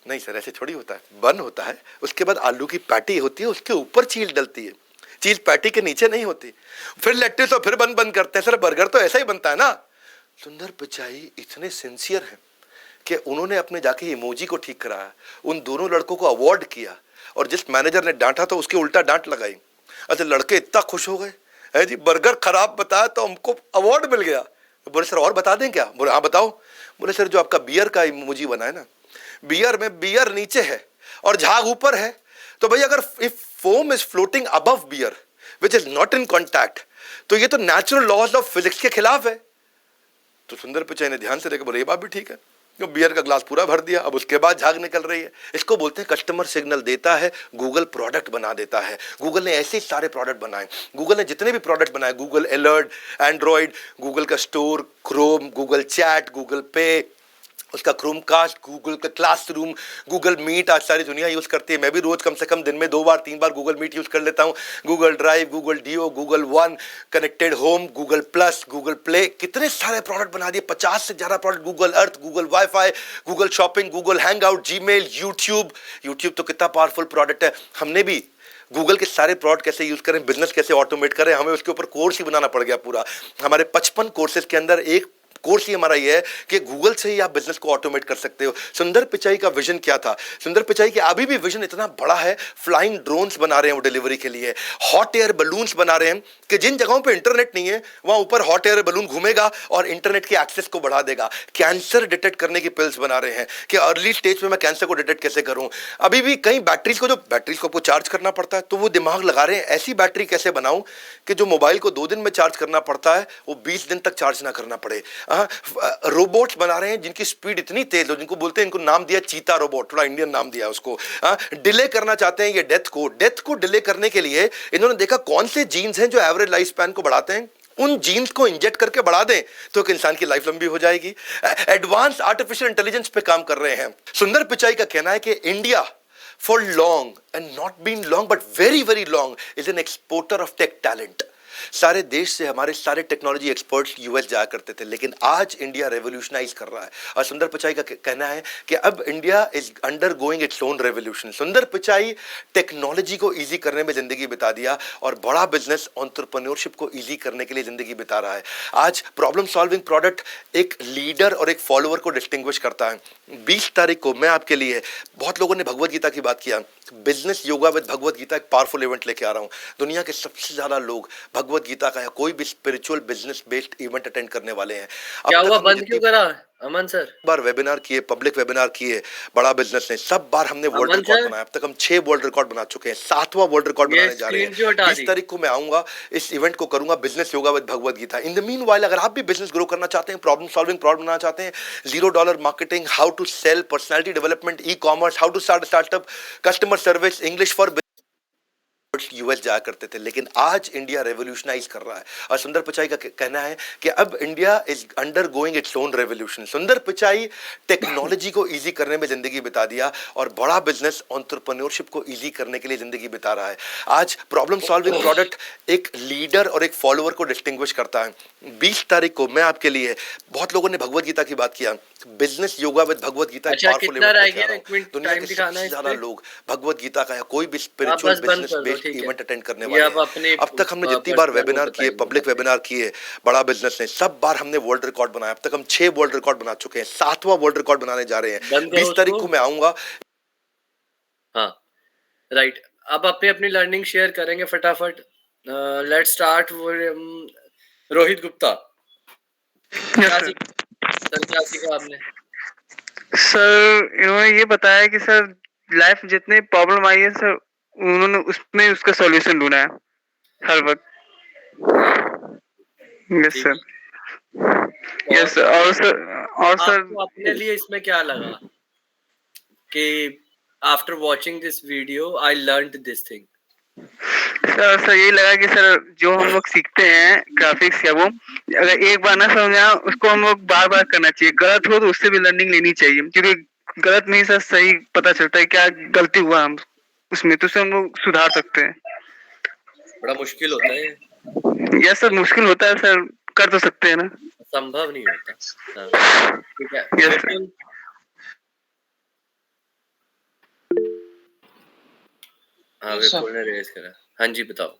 नहीं सर ऐसे थोड़ी होता है, बन होता है, उसके बाद आलू की पैटी होती है, उसके ऊपर चीज डलती है, चीज पैटी के नीचे नहीं होती, फिर लेट्टिस और फिर बन करते हैं। सर बर्गर तो ऐसा ही बनता है ना। सुंदर पिचाई इतने सिंसियर हैं कि उन्होंने अपने जाके इमोजी को ठीक कराया, उन दोनों लड़कों को अवार्ड किया, और जिस मैनेजर ने डांटा था उसके उल्टा डांट लगाई। अच्छा, लड़के इतना खुश हो गए है जी, बर्गर खराब बताया तो हमको अवार्ड मिल गया। बोले सर और बता दें क्या। बोले हाँ बताओ। बोले सर जो आपका बियर का इमोजी बना है ना, बियर में बियर नीचे है और झाग ऊपर है, तो भाई अगर if foam is floating above beer which is not in contact, तो ये तो नेचुरल लॉज ऑफ फिजिक्स के खिलाफ है। तो सुंदर पिचाई ने ध्यान से देखा, बोले ये बात भी ठीक है। तो बियर का ग्लास पूरा भर दिया, अब उसके बाद झाग निकल रही है। इसको बोलते हैं कस्टमर सिग्नल देता है, गूगल प्रोडक्ट बना देता है। गूगल ने ऐसे सारे प्रोडक्ट बनाए, गूगल ने जितने भी प्रोडक्ट बनाए, गूगल अलर्ट, एंड्रॉइड, गूगल का store, Chrome, Google chat, Google पे, उसका क्रोमकास्ट, गूगल का क्लासरूम, गूगल मीट आज सारी दुनिया यूज करती है। मैं भी रोज कम से कम दिन में 2 बार 3 बार गूगल मीट यूज कर लेता हूँ। Google drive, Google do, Google one, connected home, Google plus, Google play, कितने सारे प्रोडक्ट बना दिए, 50 से ज्यादा product, Google Earth, Google wifi, Google shopping, Google hangout, Gmail, YouTube तो कितना पावरफुल प्रोडक्ट है। हमने भी गूगल के सारे प्रोडक्ट कैसे यूज करें, बिजनेस कैसे ऑटोमेट करें, हमें उसके ऊपर कोर्स ही बनाना पड़ गया पूरा। हमारे 55 कोर्सेज के अंदर एक कोर्स ही हमारा ये है कि गूगल से ही आप बिजनेस को ऑटोमेट कर सकते हो। सुंदर पिचाई का विजन क्या था? सुंदर पिचाई के अभी भी विजन इतना बड़ा है, फ्लाइंग ड्रोन्स बना रहे हैं वो डिलीवरी के लिए, हॉट एयर बलून्स बना रहे हैं कि जिन जगहों पे इंटरनेट नहीं है वहां ऊपर हॉट एयर बलून घूमेगा और इंटरनेट के एक्सेस को बढ़ा देगा। कैंसर डिटेक्ट करने की पिल्स बना रहे हैं कि अर्ली स्टेज में मैं कैंसर को डिटेक्ट कैसे करूं। अभी भी कई बैटरीज को आपको चार्ज करना पड़ता है, तो वो दिमाग लगा रहे हैं ऐसी बैटरी कैसे बनाऊं कि जो मोबाइल को 2 दिन में चार्ज करना पड़ता है वो 20 दिन तक चार्ज ना करना पड़े। रोबोट्स बना रहे हैं जिनकी स्पीड इतनी तेज हो, जिनको बोलते हैं, इनको नाम दिया चीता रोबोट, थोड़ा इंडियन नाम दिया उसको। डिले करना चाहते हैं ये डेथ को डिले करने के लिए इन्होंने देखा कौन से जीन्स हैं जो एवरेज लाइफ स्पैन को बढ़ाते हैं, उन जीन्स को इंजेक्ट करके बढ़ा दें तो एक इंसान की लाइफ लंबी हो जाएगी। एडवांस आर्टिफिशियल इंटेलिजेंस पे काम कर रहे हैं। सुंदर पिचाई का कहना है कि India for long and not been long but very very long is an exporter of tech talent. सारे देश से हमारे सारे टेक्नोलॉजी एक्सपर्ट्स यूएस जाया करते थे, लेकिन आज इंडिया रेवोल्यूशनाइज कर रहा है। और सुंदर पिचाई का कहना है कि अब India is under going its own revolution. सुंदर पिचाई टेक्नोलॉजी को इजी करने में जिंदगी बिता दिया और बड़ा बिजनेस एंटरप्रेन्योरशिप को इजी करने के लिए जिंदगी बिता रहा है। आज प्रॉब्लम सॉल्विंग प्रोडक्ट एक लीडर और एक फॉलोअर को डिस्टिंग्विश करता है। 20 तारीख को मैं आपके लिए, बहुत लोगों ने भगवत गीता की बात किया, बिजनेस योगा विद भगवत गीता एक पावरफुल इवेंट लेके आ रहा हूं। दुनिया के सबसे ज्यादा लोग भगवत गीता का या कोई भी spiritual business based event attend करने वाले हैं। क्या हुआ, बंद क्यों करा अमन सर? बार वेबिनार किए, पब्लिक वेबिनार किए, बड़ा बिजनेस ने, सब बार हमने वर्ल्ड रिकॉर्ड बनाया। अब तक हम 6 वर्ल्ड रिकॉर्ड बना चुके हैं, 7वां वर्ल्ड रिकॉर्ड बनाने जा रहे हैं। 20 तारीख को मैं आऊंगा, इस इवेंट को करूंगा business yoga with Bhagavad Gita. In the meanwhile अगर आप भी बिजनेस ग्रो करना चाहते हैं, प्रॉब्लम सॉल्विंग प्रोडक्ट बनाना चाहते हैं, $0 marketing, how to sell, personality development, e commerce, how to start startup, customer service, English for US जाया करते थे, लेकिन आज इंडिया रेवोल्यूशनाइज कर रहा है। और सुंदर पिचाई का कहना है कि अब India is under going its own revolution. सुंदर पिचाई टेक्नोलॉजी को इजी करने में जिंदगी बिता दिया और बड़ा बिजनेस एंटरप्रेन्योरशिप को इजी करने के लिए जिंदगी बिता रहा है। आज प्रॉब्लम सॉल्विंग प्रोडक्ट एक लीडर और एक फॉलोअर को डिस्टिंग्विश करता है। 20 तारीख को मैं आपके लिए, बहुत लोगों ने भगवत गीता की बात किया, बिजनेस योगा विद भगवत गीता एक पावरफुल इवेंट लेके आ रहा हूं। दुनिया के सबसे ज्यादा लोग भगवत गीता का या कोई भी spiritual business based event attend करने वाले हैं। अब तक हमने जितनी बार वेबिनार किए, पब्लिक वेबिनार किए, बड़ा बिजनेस ने, सब बार हमने वर्ल्ड रिकॉर्ड बनाया। अब तक हम 6 वर्ल्ड रिकॉर्ड बना चुके हैं, 7वां वर्ल्ड रिकॉर्ड बनाने जा रहे हैं। 20 तारीख को मैं आऊंगा। हाँ राइट, अब अपनी अपनी लर्निंग शेयर करेंगे फटाफट। Let's start Rohit Gupta. Sir क्या सीखा आपने? सर इन्होंने ये बताया कि सर लाइफ में जितने प्रॉब्लम आई है सर, उन्होंने उसमें उसका सॉल्यूशन ढूंढा है हर वक्त। Yes sir, yes sir. और सर आपको अपने लिए इसमें क्या लगा कि after watching this video I learned this thing? Sir यही लगा कि सर जो हम लोग सीखते हैं ग्राफिक्स या वो, अगर एक बार ना समझ आया उसको हम लोग बार बार करना चाहिए। गलत हो तो उससे भी लर्निंग लेनी चाहिए, क्योंकि गलत में ही सर सही पता चलता है क्या गलती हुआ हम उसमें, तो उसे हम लोग सुधार सकते हैं। बड़ा मुश्किल होता है। यस सर, मुश्किल होता है सर, कर तो सकते हैं ना, संभव नहीं होता। ठीक है, यस सर। हाँ विपुल ने रेज करा। हाँ जी बताओ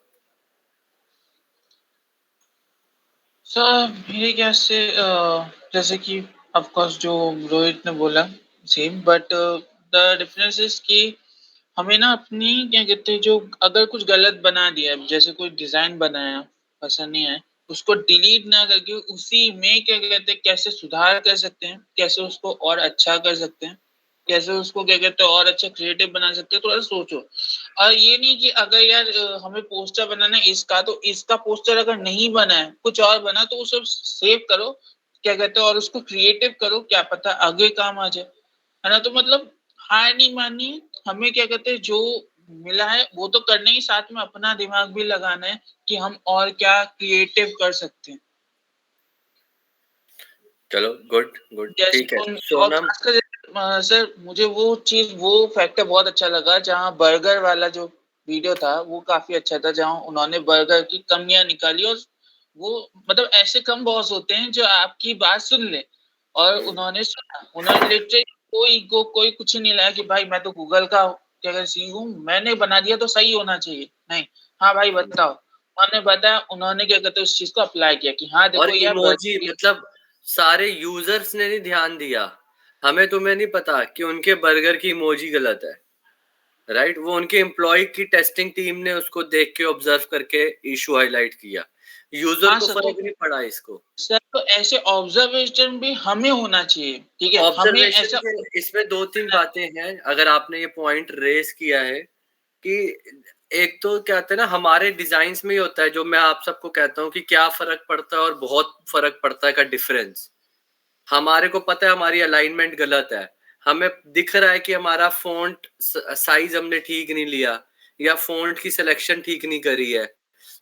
सर। मेरे ख्याल से जैसे कि ऑफ कोर्स जो रोहित ने बोला same, but the difference is कि हमें ना अपनी क्या कहते हैं, जो अगर कुछ गलत बना दिया, जैसे कोई डिजाइन बनाया पसंद नहीं है, उसको डिलीट ना करके उसी में क्या कहते हैं कैसे सुधार कर सकते हैं, कैसे उसको और अच्छा कर सकते हैं, कैसे उसको क्या कहते हैं और अच्छा क्रिएटिव बना सकते हैं, थोड़ा सोचो। और ये नहीं कि अगर यार हमें पोस्टर बनाना है इसका, तो इसका पोस्टर अगर नहीं बना है, कुछ और बना, तो उसे सेव करो, क्या कहते हैं, और उसको क्रिएटिव करो, क्या पता आगे काम आ जाए, है ना। तो मतलब हार नहीं माननी, हमें क्या कहते हैं जो मिला है वो तो करना ही, साथ में अपना दिमाग भी लगाना है कि हम और क्या क्रिएटिव कर सकते हैं। चलो गुड गुड, जैसे ठीक है। और सोनम, खासकर सर मुझे वो फैक्टर बहुत अच्छा लगा जहाँ बर्गर वाला जो वीडियो था वो काफी अच्छा था, जहाँ उन्होंने बर्गर की कमियां निकाली और वो मतलब ऐसे कम बॉस होते हैं जो आपकी बात सुन ले और उन्होंने सुना, उन्होंने लिटरली कोई कुछ नहीं लाया कि भाई मैं तो गूगल का क्या कहते सी हूँ, मैंने बना दिया तो सही होना चाहिए, नहीं, हाँ भाई बताओ, उन्होंने बताया, उन्होंने क्या कहते उस चीज को अप्लाई किया कि हाँ और देखो यार इमोजी, मतलब सारे यूजर्स ने नहीं ध्यान दिया, हमें तुम्हें नहीं पता कि उनके बर्गर की इमोजी गलत है, राइट? वो उनके एम्प्लॉय की टेस्टिंग टीम ने उसको देख के ऑब्जर्व करके इशू हाईलाइट किया, यूजर हाँ को सर, तो फर्क नहीं पड़ा इसको। सर तो ऐसे ऑब्जर्वेशन भी हमें होना चाहिए, ठीक है, हमें ऑब्जर्वेशन ऐसा के इसमें दो तीन बातें हैं, अगर आपने ये पॉइंट रेस किया है कि एक तो क्या कहते हैं ना, हमारे डिजाइन्स में ही होता है, जो मैं आप सबको कहता हूँ कि क्या फर्क पड़ता है और बहुत फर्क पड़ता है का डिफरेंस। हमारे को पता है हमारी अलाइनमेंट गलत है, हमें दिख रहा है कि हमारा फॉन्ट साइज हमने ठीक नहीं लिया, या फॉन्ट की सिलेक्शन ठीक नहीं करी है,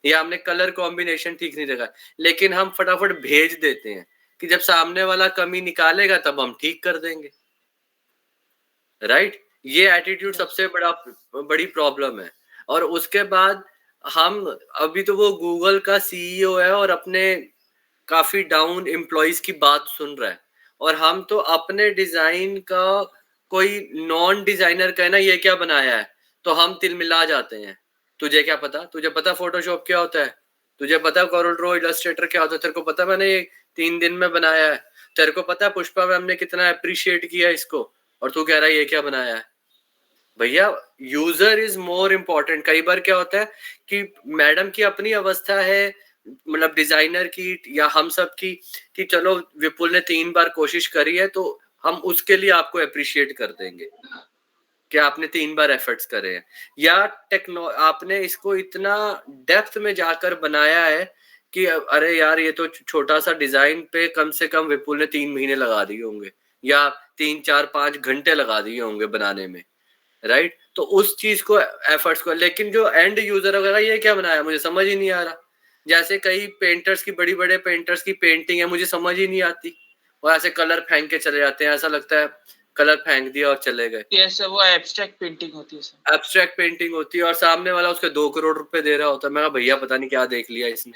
या हमने कलर कॉम्बिनेशन ठीक नहीं रखा, लेकिन हम फटाफट भेज देते हैं कि जब सामने वाला कमी निकालेगा तब हम ठीक कर देंगे, राइट? ये एटीट्यूड सबसे बड़ी प्रॉब्लम है। और उसके बाद हम, अभी तो वो गूगल का सीईओ है और अपने काफी डाउन एम्प्लॉइज की बात सुन रहा है, और हम तो अपने डिजाइन का, कोई नॉन डिजाइनर का है ना ये क्या बनाया है, तो हम तिलमिला जाते हैं। तुझे क्या पता? तुझे पता फोटोशॉप क्या होता है? तुझे पता कोरल ड्रॉ इलस्ट्रेटर क्या होता है? तेरे को पता मैंने ये 3 दिन में बनाया है? तेरे को पता है पुष्पा मैम ने कितना अप्रिशिएट किया इसको, और तू कह रहा है ये क्या बनाया है? भैया, यूजर इज मोर इम्पोर्टेंट। कई बार क्या होता है कि मैडम की अपनी अवस्था है, मतलब डिजाइनर की या हम सब की, कि चलो विपुल ने 3 बार कोशिश करी है तो हम उसके लिए आपको अप्रिशिएट कर देंगे कि आपने 3 बार एफर्ट्स करे हैं, या आपने इसको इतना डेप्थ में जाकर बनाया है कि अरे यार ये तो छोटा सा डिजाइन पे कम से कम विपुल ने 3 महीने लगा दिए होंगे, या 3 4 5 घंटे लगा दिए होंगे बनाने में, राइट? तो उस चीज को, एफर्ट्स को, लेकिन जो एंड यूजर वगैरह ये क्या बनाया मुझे समझ ही नहीं आ रहा। जैसे कई पेंटर्स की, बड़ी बड़े पेंटर्स की पेंटिंग है, मुझे समझ ही नहीं आती, वो ऐसे कलर फेंक के चले जाते हैं, ऐसा लगता है कलर फेंक दिया और चले गए। जैसे वो एब्स्ट्रैक्ट पेंटिंग होती है सर। एब्स्ट्रैक्ट पेंटिंग होती है और सामने वाला उसके 2 करोड़ रुपए दे रहा होता है। मैं कहा भैया पता नहीं क्या देख लिया इसने,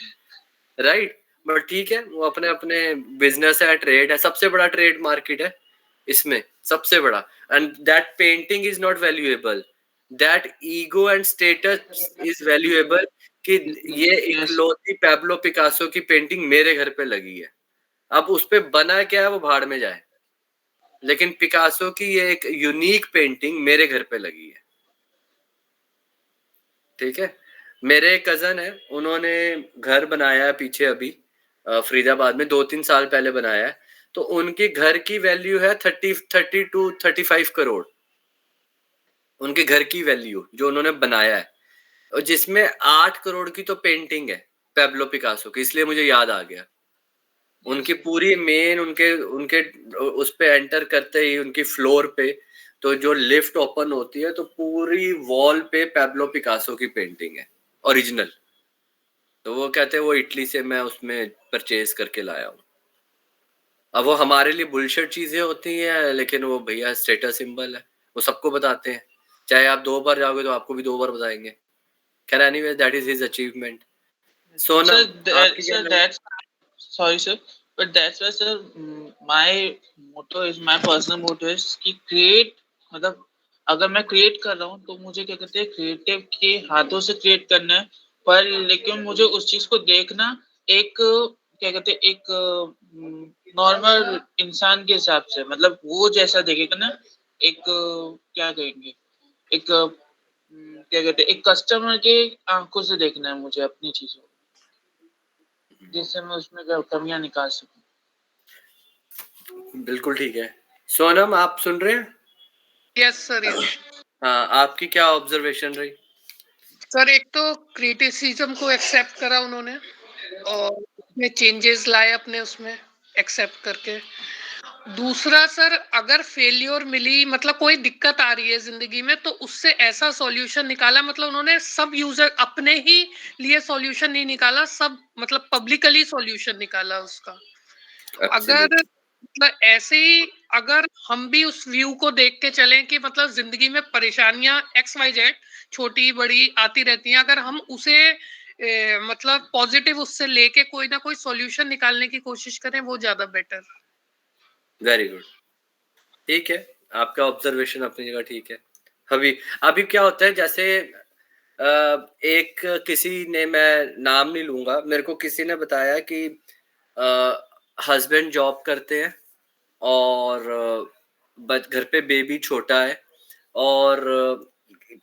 राइट? बट ठीक है, वो अपने अपने बिजनेस है, ट्रेड है, सबसे बड़ा ट्रेड मार्केट है इसमें, सबसे बड़ा। And that painting is not valuable, that ego and status is valuable, कि ये इकलौती पैब्लो पिकासो की पेंटिंग मेरे घर पे लगी है। अब उस पे बना क्या है वो भाड़ में जाए, लेकिन पिकासो की ये एक यूनिक पेंटिंग मेरे घर पे लगी है, ठीक है? मेरे कजन है, उन्होंने घर बनाया है पीछे अभी फरीदाबाद में, 2-3 साल पहले बनाया है, तो उनके घर की वैल्यू है 30 टू 35 करोड़, उनके घर की वैल्यू जो उन्होंने बनाया है, और जिसमें 8 करोड़ की तो पेंटिंग है पैब्लो पिकासो की, इसलिए मुझे याद आ गया। उनकी पूरी मेन, उनके उनके उस पे एंटर करते ही उनकी फ्लोर पे तो जो लिफ्ट ओपन होती है तो पूरी वॉल पे पैब्लो पिकासो की पेंटिंग है ओरिजिनल। तो वो कहते हैं वो इटली से मैं उसमें परचेज करके लाया हूँ। अब वो हमारे लिए बुलशिट चीजें होती हैं, लेकिन वो भैया स्टेटस सिंबल है, वो सबको बताते हैं, चाहे आप 2 बार जाओगे तो आपको भी 2 बार बताएंगे। खैर anyway, that is his achievement. Sonam, आपकी क्या Sir, Rai? that's sorry, sir, but that's why, sir, my motto is, my personal motto is कि create, मतलब अगर मैं क्रिएट कर रहा हूँ तो मुझे क्या कहते हैं क्रिएटिव के हाथों से क्रिएट करना है, पर लेकिन मुझे उस चीज को देखना एक क्या कहते हैं एक नॉर्मल इंसान के हिसाब से, मतलब वो जैसा देखेगा ना, एक क्या कहेंगे, एक क्या कहते हैं एक कस्टमर के आंखों से देखना है मुझे अपनी चीजों, जिससे मैं उसमें कमियां निकाल सकूं। बिल्कुल ठीक है। सोनम, आप सुन रहे हैं? यस सर, यस हाँ, आपकी क्या ऑब्जर्वेशन रही? सर। एक तो क्रिटिसिज्म को एक्सेप्ट करा उन्होंने और उसमें चेंजेस लाए अपने उसमें एक्सेप्ट करके। दूसरा सर, अगर फेलियर मिली, मतलब कोई दिक्कत आ रही है जिंदगी में, तो उससे ऐसा सॉल्यूशन निकाला, मतलब उन्होंने सब यूजर अपने ही लिए सॉल्यूशन नहीं निकाला, सब मतलब पब्लिकली सॉल्यूशन निकाला उसका। अगर Absolutely. मतलब ऐसे ही अगर हम भी उस व्यू को देख के चलें कि मतलब जिंदगी में परेशानियां XYZ छोटी बड़ी आती रहती हैं, अगर हम उसे मतलब पॉजिटिव उससे लेके कोई ना कोई सॉल्यूशन निकालने की कोशिश करें, वो ज्यादा बेटर। वेरी गुड, ठीक है, आपका ऑब्जर्वेशन अपनी जगह ठीक है। अभी अभी क्या होता है, जैसे एक किसी ने, मैं नाम नहीं लूंगा, मेरे को किसी ने बताया कि हस्बैंड जॉब करते हैं और घर पे बेबी छोटा है और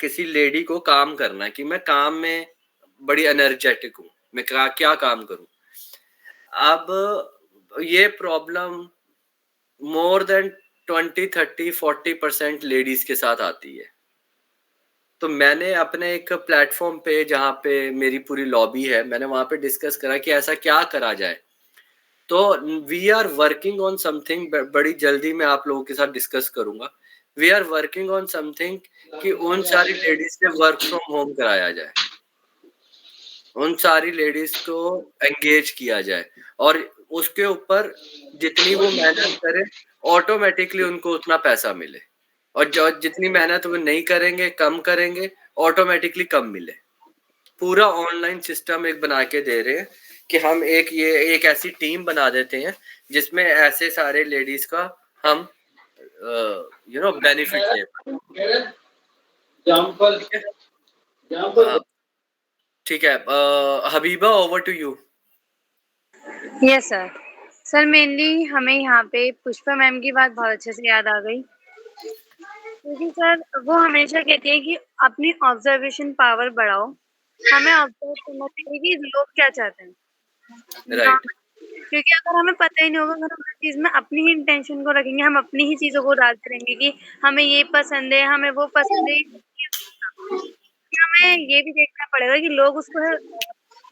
किसी लेडी को काम करना है कि मैं काम में बड़ी एनर्जेटिक हूँ, मैं क्या काम करूँ। अब ये प्रॉब्लम मोर देन 20-30-40% लेडीज के साथ आती है। तो मैंने अपने एक प्लेटफॉर्म पे, जहाँ पे मेरी पूरी लॉबी है, मैंने वहां पे डिस्कस करा कि ऐसा क्या करा जाए। तो we are working on something, बड़ी जल्दी मैं आप लोगों के साथ डिस्कस करूंगा। We are working on something कि उन सारी लेडीज से वर्क फ्रॉम होम कराया जाए, उन सारी लेडीज को एंगेज किया जाए और उसके ऊपर जितनी वो मेहनत करे ऑटोमेटिकली उनको उतना पैसा मिले, और जो जितनी मेहनत वो नहीं करेंगे, कम करेंगे, ऑटोमेटिकली कम मिले। पूरा ऑनलाइन सिस्टम एक बना के दे रहे हैं कि हम एक ऐसी टीम बना देते हैं जिसमें ऐसे सारे लेडीज का हम बेनिफिट ले। ठीक है, Habiba, over to you. Yes sir. Sir mainly हमें यहाँ पे पुष्पा मैम की बात बहुत अच्छे से याद आ गई, क्योंकि सर वो हमेशा कहती है कि अपनी ऑब्जर्वेशन पावर बढ़ाओ, हमें ऑब्जर्व करना चाहिए कि लोग क्या चाहते हैं। राइट। क्योंकि अगर हमें पता ही नहीं होगा, अगर हम हर चीज में अपनी ही इंटेंशन को रखेंगे, हम अपनी ही चीजों को डालते रहेंगे कि हमें ये पसंद है, हमें वो पसंद है, हमें ये भी देखना पड़ेगा कि लोग उसको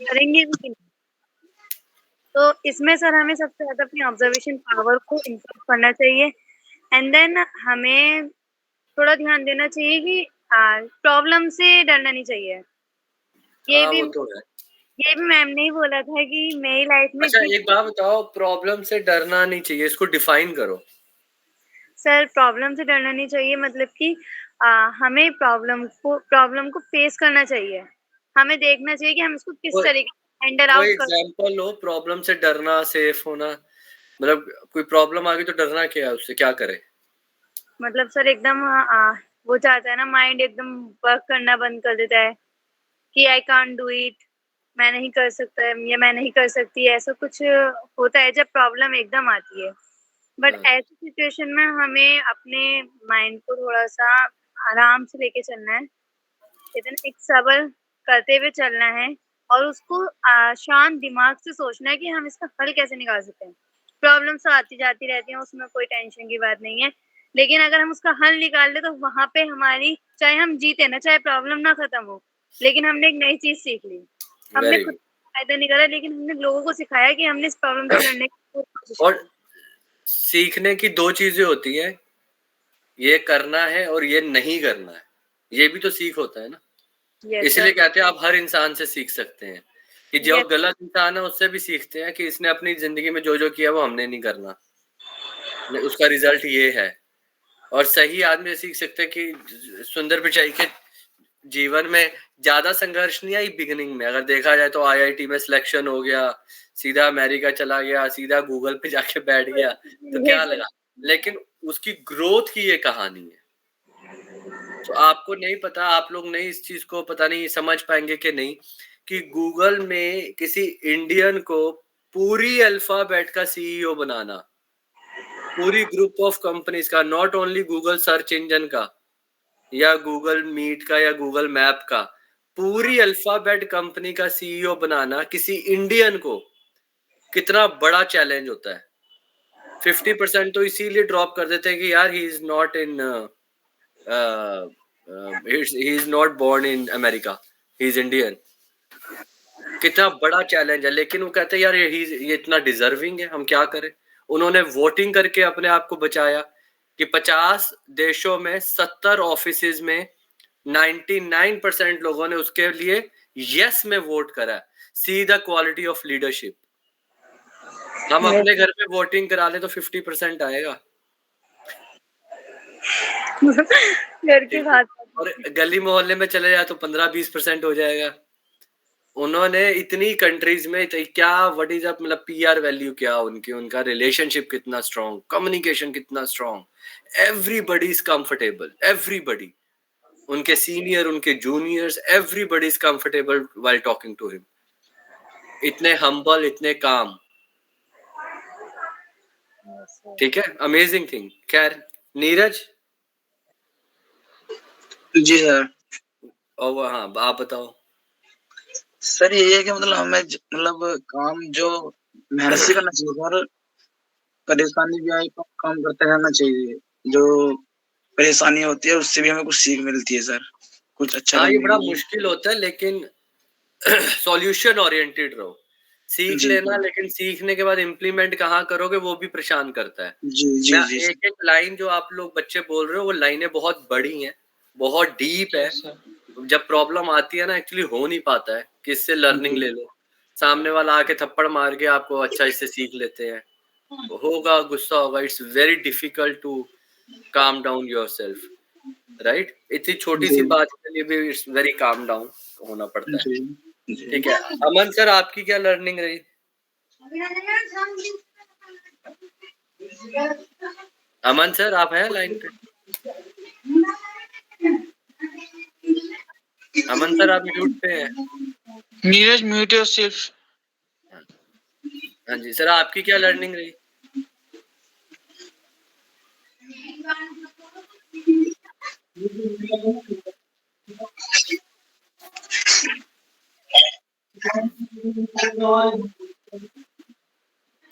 करेंगे भी कि नहीं। तो इसमें सर हमें सबसे ज्यादा अपनी ऑब्जर्वेशन पावर को इम्प्रूव करना चाहिए, एंड देन हमें थोड़ा ध्यान देना चाहिए कि प्रॉब्लम से डरना नहीं चाहिए। हाँ, वो तो है। ये भी मैम ने ही बोला था कि मेरी लाइफ में अच्छा, एक बात बताओ, प्रॉब्लम से डरना नहीं चाहिए, इसको डिफाइन करो। सर प्रॉब्लम से डरना नहीं चाहिए मतलब कि हमें प्रॉब्लम को फेस करना चाहिए, हमें देखना चाहिए कि हम इसको किस कोई तरीके से हैंडल कोई आउट कर। एग्जांपल लो, प्रॉब्लम से डरना, सेफ होना, मतलब कोई प्रॉब्लम आ गई तो डरना क्या है, उससे क्या करे? मतलब सर एकदम वो चाहता है ना, माइंड एकदम वर्क करना बंद कर देता है कि आई कांट डू इट, मैं नहीं कर सकता या मैं नहीं कर सकती, ऐसा कुछ होता है जब प्रॉब्लम एकदम आती है। बट ऐसी सिचुएशन में हमें अपने माइंड को थोड़ा सा आराम से लेके चलना है, इतना एक सब्र करते हुए चलना है, और उसको शांत दिमाग से सोचना है कि हम इसका हल कैसे निकाल सकते हैं। प्रॉब्लम्स तो आती जाती रहती हैं, उसमें कोई टेंशन की बात नहीं है, लेकिन अगर हम उसका हल निकाल ले तो वहां पे हमारी, चाहे हम जीते ना, चाहे प्रॉब्लम ना खत्म हो, लेकिन हमने एक नई चीज सीख ली। हमने वेरी खुद गुड। फायदा नहीं करा, लेकिन हमने लोगों को सिखाया कि हमने इस प्रॉब्लम से लड़ने की पूरी कोशिश और की। सीखने की दो चीजें होती हैं, ये करना है और ये नहीं करना है, ये भी तो सीख होता है ना। यस इसलिए सर। कहते हैं आप हर इंसान से सीख सकते हैं, कि जो यस गलत इंसान है उससे भी सीखते हैं कि इसने अपनी जिंदगी में जो जो किया वो हमने नहीं करना, उसका रिजल्ट ये है। और सही आदमी से सीख सकते हैं कि सुंदर पिचाई के जीवन में ज्यादा संघर्ष नहीं आई बिगिनिंग में, अगर देखा जाए तो आईआईटी में सिलेक्शन हो गया, सीधा अमेरिका चला गया, सीधा गूगल पे जाके बैठ गया, तो क्या लगा, लेकिन उसकी ग्रोथ की ये कहानी है। तो आपको नहीं पता, आप लोग नहीं इस चीज को पता नहीं समझ पाएंगे कि नहीं, कि गूगल में किसी इंडियन को पूरी अल्फाबेट का सीईओ बनाना, पूरी ग्रुप ऑफ कंपनीज का, not only Google search engine का या गूगल मीट का या गूगल मैप का, पूरी अल्फाबेट कंपनी का सीईओ बनाना किसी इंडियन को कितना बड़ा चैलेंज होता है। 50% तो इसीलिए ड्रॉप कर देते हैं कि यार he is not in he is not born in America, he is Indian. कितना बड़ा चैलेंज है, लेकिन वो कहते हैं यार ये इतना डिजर्विंग है, हम क्या करें। उन्होंने वोटिंग करके अपने आप को बचाया कि 50 देशों में 70 ऑफिसेज में 99% लोगों ने उसके लिए यस में वोट करा। See the quality of leadership. हम अपने घर पे वोटिंग करा ले तो 50% आएगा। घर की बात और गली मोहल्ले में चले जाए तो 15-20% हो जाएगा। उन्होंने इतनी कंट्रीज में क्या व्हाट इज अप मतलब पीआर वैल्यू क्या उनकी, उनका रिलेशनशिप कितना स्ट्रांग, कम्युनिकेशन कितना strong, everybody is comfortable, everybody, उनके सीनियर, उनके juniors, everybody is comfortable while talking to him. इतने हम्बल, इतने काम। ठीक है, अमेजिंग थिंग। खैर नीरज। जी सर। और हाँ, आप बताओ। सर ये है कि मतलब हमें मतलब काम जो मेहनत से करना चाहिए सर, परेशानी भी आई तो काम करते रहना चाहिए। जो परेशानी होती है उससे भी हमें कुछ सीख मिलती है सर, कुछ अच्छा हाँ, ये करने बड़ा के लिए। मुश्किल होता है लेकिन सॉल्यूशन ओरिएंटेड रहो। सीख जी लेना, सर। लेकिन सीखने के बाद इम्प्लीमेंट कहाँ करोगे वो भी परेशान करता है। जी जी मैं जी सर। एक एक लाइन जो आप लोग बच्चे बोल रहे हो वो लाइनें बहुत बड़ी हैं, बहुत डीप है। Yes sir. जब प्रॉब्लम आती है ना, एक्चुअली हो नहीं पाता है कि इससे लर्निंग जी ले लो। सामने वाला आके थप्पड़ मार के आपको अच्छा इससे सीख लेते हैं, होगा गुस्सा होगा। It's very difficult to calm down yourself, right. इतनी छोटी सी जी बात के लिए भी इट्स वेरी काम डाउन होना पड़ता है। जी जी। ठीक है, अमन सर आपकी क्या लर्निंग रही? अमन सर आप हैं लाइन पे? अमन सर आप म्यूट पे हैं। Neeraj mute yourself. हाँ जी सर, आपकी क्या लर्निंग रही?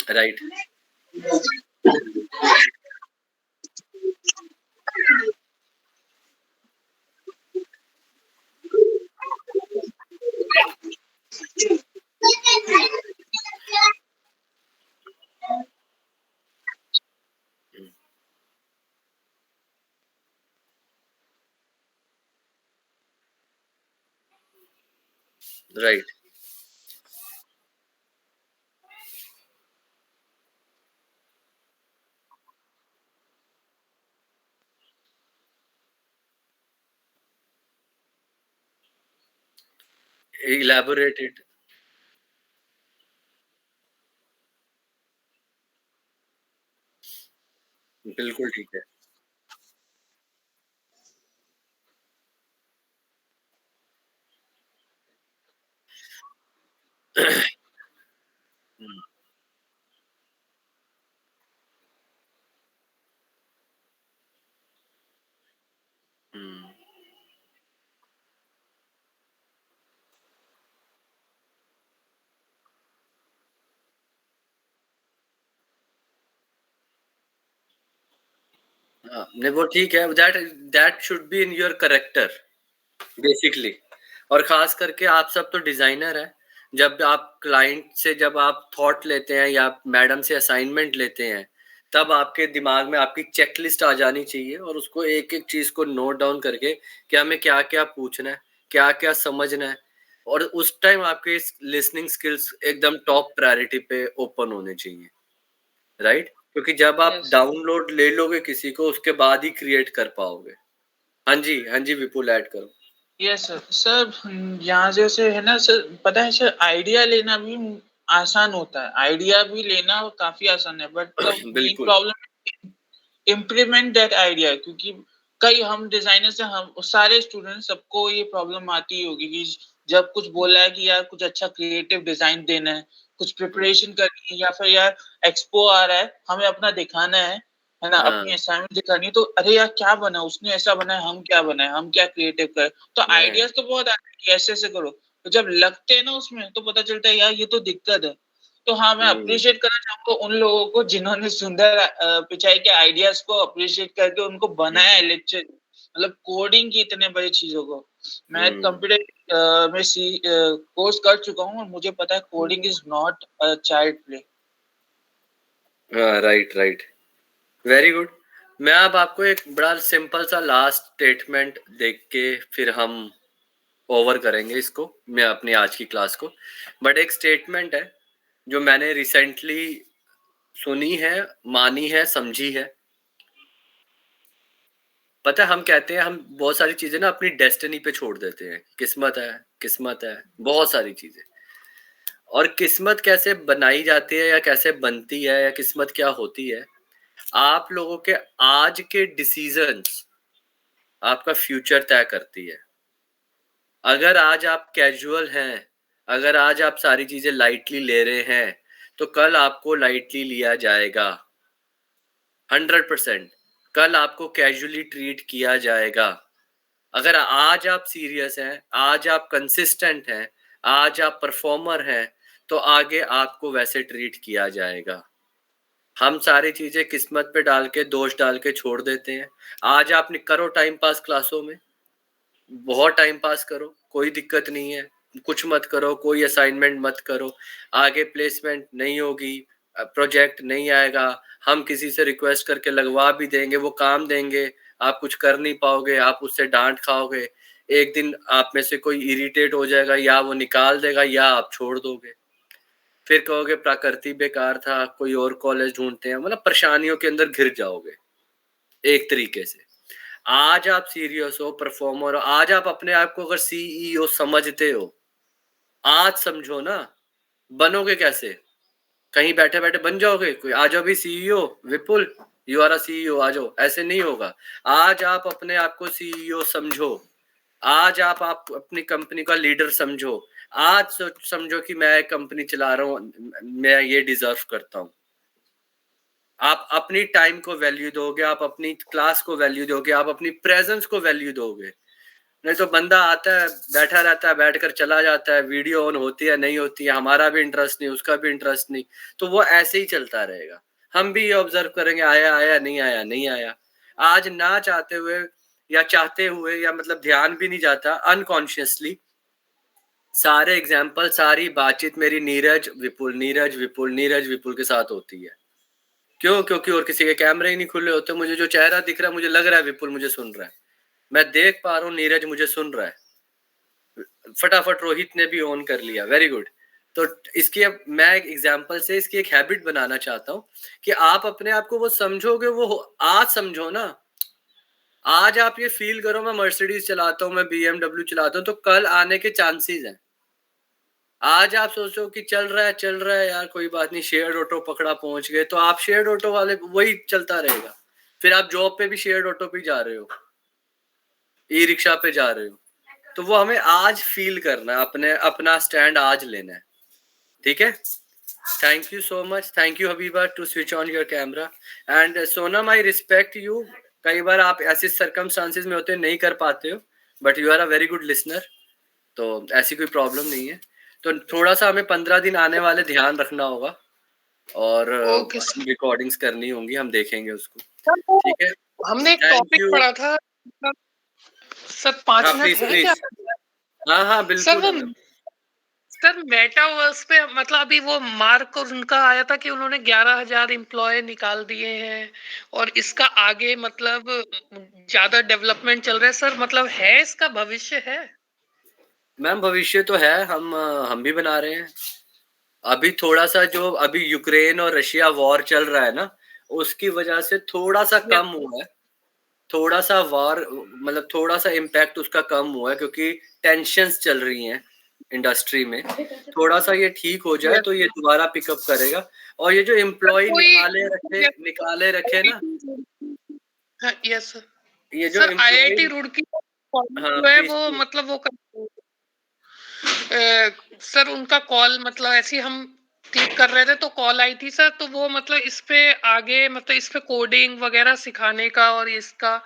राइट। राइट। इलैबोरेटेड। बिल्कुल ठीक है। हम्म, हम्म, हाँ, नहीं वो ठीक है। That that should be in your character basically. और खास करके आप सब तो डिजाइनर है, जब आप क्लाइंट से जब आप थॉट लेते हैं या मैडम से असाइनमेंट लेते हैं, तब आपके दिमाग में आपकी चेकलिस्ट आ जानी चाहिए और उसको एक एक चीज को नोट डाउन करके कि हमें क्या क्या पूछना है, क्या क्या समझना है। और उस टाइम आपके लिसनिंग स्किल्स एकदम टॉप प्रायोरिटी पे ओपन होने चाहिए, राइट। क्योंकि जब आप यस सर। डाउनलोड ले लोगे किसी को, उसके बाद ही क्रिएट कर पाओगे। हाँ जी, हाँ जी, विपुल ऐड करो। Yes sir. सर यहाँ जैसे है ना सर, पता है सर, आइडिया लेना भी आसान होता है, आइडिया भी लेना काफी आसान है, बट द मेन बिल्कुल। Problem implement that idea. क्योंकि कई हम डिजाइनर से, हम सारे स्टूडेंट सबको ये प्रॉब्लम आती ही होगी कि जब कुछ बोला है कि यार कुछ अच्छा क्रिएटिव डिजाइन देना है, कुछ प्रिपरेशन करनी है, या फिर यार एक्सपो आ रहा है, हमें अपना दिखाना है ना, हाँ। अपनी असाइनमेंट दिखानी है, तो अरे यार क्या बना, उसने ऐसा बनाया, हम क्या बनाए, हम क्या क्रिएटिव करें। तो मैं आइडियाज तो बहुत आते हैं कि ऐसे ऐसे करो, तो जब लगते हैं ना उसमें तो पता चलता है यार ये तो दिक्कत है। तो हाँ, मैं हम्म, अप्रिशिएट करना चाहूंगा उन लोगों को जिन्होंने सुंदर पिचाई के आइडियाज को अप्रिशिएट करके उनको बनाया है, लेक्चर मतलब कोडिंग की इतने बड़ी चीजों को। मैं हम्म, कंप्यूटर में कोर्स कर चुका हूँ और मुझे पता है coding is not a child play. हाँ, राइट राइट, वेरी गुड। मैं अब आपको एक बड़ा सिंपल सा लास्ट स्टेटमेंट देख के फिर हम ओवर करेंगे इसको, मैं अपनी आज की क्लास को। बट एक स्टेटमेंट है जो मैंने रिसेंटली सुनी है, मानी है, समझी है। पता है हम कहते हैं हम बहुत सारी चीजें ना अपनी डेस्टिनी पे छोड़ देते हैं, किस्मत है, किस्मत है, बहुत सारी चीजें। और किस्मत कैसे बनाई जाती है या कैसे बनती है या किस्मत क्या होती है, आप लोगों के आज के डिसीजंस आपका फ्यूचर तय करती है। अगर आज आप कैजुअल हैं, अगर आज आप सारी चीजें लाइटली ले रहे हैं, तो कल आपको लाइटली लिया जाएगा 100%। कल आपको कैजुअली ट्रीट किया जाएगा। अगर आज आप सीरियस हैं, आज आप कंसिस्टेंट हैं, आज आप परफॉर्मर हैं, तो आगे आपको वैसे ट्रीट किया जाएगा। हम सारी चीजें किस्मत पे डाल के, दोष डाल के छोड़ देते हैं। आज आप करो टाइम पास क्लासों में, बहुत टाइम पास करो, कोई दिक्कत नहीं है, कुछ मत करो, कोई असाइनमेंट मत करो, आगे प्लेसमेंट नहीं होगी, प्रोजेक्ट नहीं आएगा, हम किसी से रिक्वेस्ट करके लगवा भी देंगे, वो काम देंगे, आप कुछ कर नहीं पाओगे, आप उससे डांट खाओगे, एक दिन आप में से कोई इरिटेट हो जाएगा, या वो निकाल देगा या आप छोड़ दोगे, फिर कहोगे प्रकृति बेकार था, कोई और कॉलेज ढूंढते हैं, मतलब परेशानियों के अंदर घिर जाओगे एक तरीके से। आज आप सीरियस हो, परफॉर्मर हो, आज आप अपने आप को अगर सीईओ समझते हो, आज समझो ना, बनोगे कैसे? कहीं बैठे बैठे बन जाओगे? कोई आ जाओ भी CEO, Vipul you are a CEO, आ जाओ, ऐसे नहीं होगा। आज आप अपने आप को सीईओ समझो, आज आप अपनी कंपनी का लीडर समझो, आज समझो कि मैं एक कंपनी चला रहा हूँ, मैं ये डिजर्व करता हूँ। आप अपनी टाइम को वैल्यू दोगे, आप अपनी क्लास को वैल्यू दोगे, आप अपनी प्रेजेंस को वैल्यू दोगे। नहीं तो बंदा आता है, बैठा रहता है, बैठकर चला जाता है, वीडियो ऑन होती है नहीं होती है, हमारा भी इंटरेस्ट नहीं, उसका भी इंटरेस्ट नहीं, तो वो ऐसे ही चलता रहेगा। हम भी ये ऑब्जर्व करेंगे, आया आया, नहीं आया नहीं आया। आज ना चाहते हुए या चाहते हुए, या मतलब ध्यान भी नहीं जाता, अनकॉन्शियसली सारे एग्जाम्पल, सारी बातचीत मेरी नीरज विपुल, नीरज विपुल, नीरज विपुल के साथ होती है। क्यों? क्योंकि और किसी के कैमरे ही नहीं खुले होते। मुझे जो चेहरा दिख रहा है, मुझे लग रहा है विपुल मुझे सुन रहा है, मैं देख पा रहा हूँ नीरज मुझे सुन रहा है, फटाफट रोहित ने भी ऑन कर लिया, वेरी गुड। तो इसकी अब मैं एक एग्जांपल से इसकी एक हैबिट बनाना चाहता हूँ कि आप अपने आप को वो समझोगे, वो आज समझो ना। आज आप ये फील करो मैं मर्सिडीज चलाता हूँ, मैं BMW चलाता हूँ, तो कल आने के चांसेस हैं। आज आप सोचो कि चल रहा है यार, कोई बात नहीं, शेयर्ड ऑटो पकड़ा, पहुंच गए, तो आप शेयर्ड ऑटो वाले वही चलता रहेगा। फिर आप जॉब पे भी शेयर्ड ऑटो पे जा रहे हो, ई रिक्शा पे जा रहे हो, तो वो हमें आज फील करना है, अपना स्टैंड आज लेना है, ठीक है। Thank you so much, thank you Habiba to switch on your camera. And Sonam I respect you, कई बार आप ऐसे सर्कमस्टांसेस में होते नहीं कर पाते हो, but you are a very good listener, तो ऐसी कोई प्रॉब्लम नहीं है। तो थोड़ा सा हमें 15 दिन आने वाले ध्यान रखना होगा, और रिकॉर्डिंग्स करनी होंगी, हम देखेंगे उसको, ठीक है। हमने एक टॉपिक पढ़ा था सर, 5 मिनट है क्या? हाँ बिल्कुल सर मेटावर्स पे मतलब अभी वो मार्क और उनका आया था कि उन्होंने 11,000 एम्प्लॉय निकाल दिए हैं, और इसका आगे मतलब ज्यादा डेवलपमेंट चल रहा है सर, मतलब है इसका भविष्य है? मैम भविष्य तो है, हम भी बना रहे हैं। अभी थोड़ा सा जो अभी यूक्रेन और रशिया वॉर चल रहा है ना, उसकी वजह से थोड़ा सा कम हुआ है, थोड़ा सा वॉर मतलब थोड़ा सा इम्पैक्ट उसका कम हुआ है, क्योंकि टेंशन्स चल रही हैं इंडस्ट्री में। थोड़ा सा ये ठीक हो जाए तो ये दोबारा पिकअप करेगा। और ये जो एम्प्लॉय निकाले रखे ना, यस सर, ये जो सर IIT रुड़की जो है वो मतलब वो सर उनका कॉल मतलब ऐसे हम क्लिक कर रहे थे तो कॉल आई थी सर, तो वो मतलब इस पे आगे मतलब इस पे कोडिंग वगैरह सिखाने का और इसका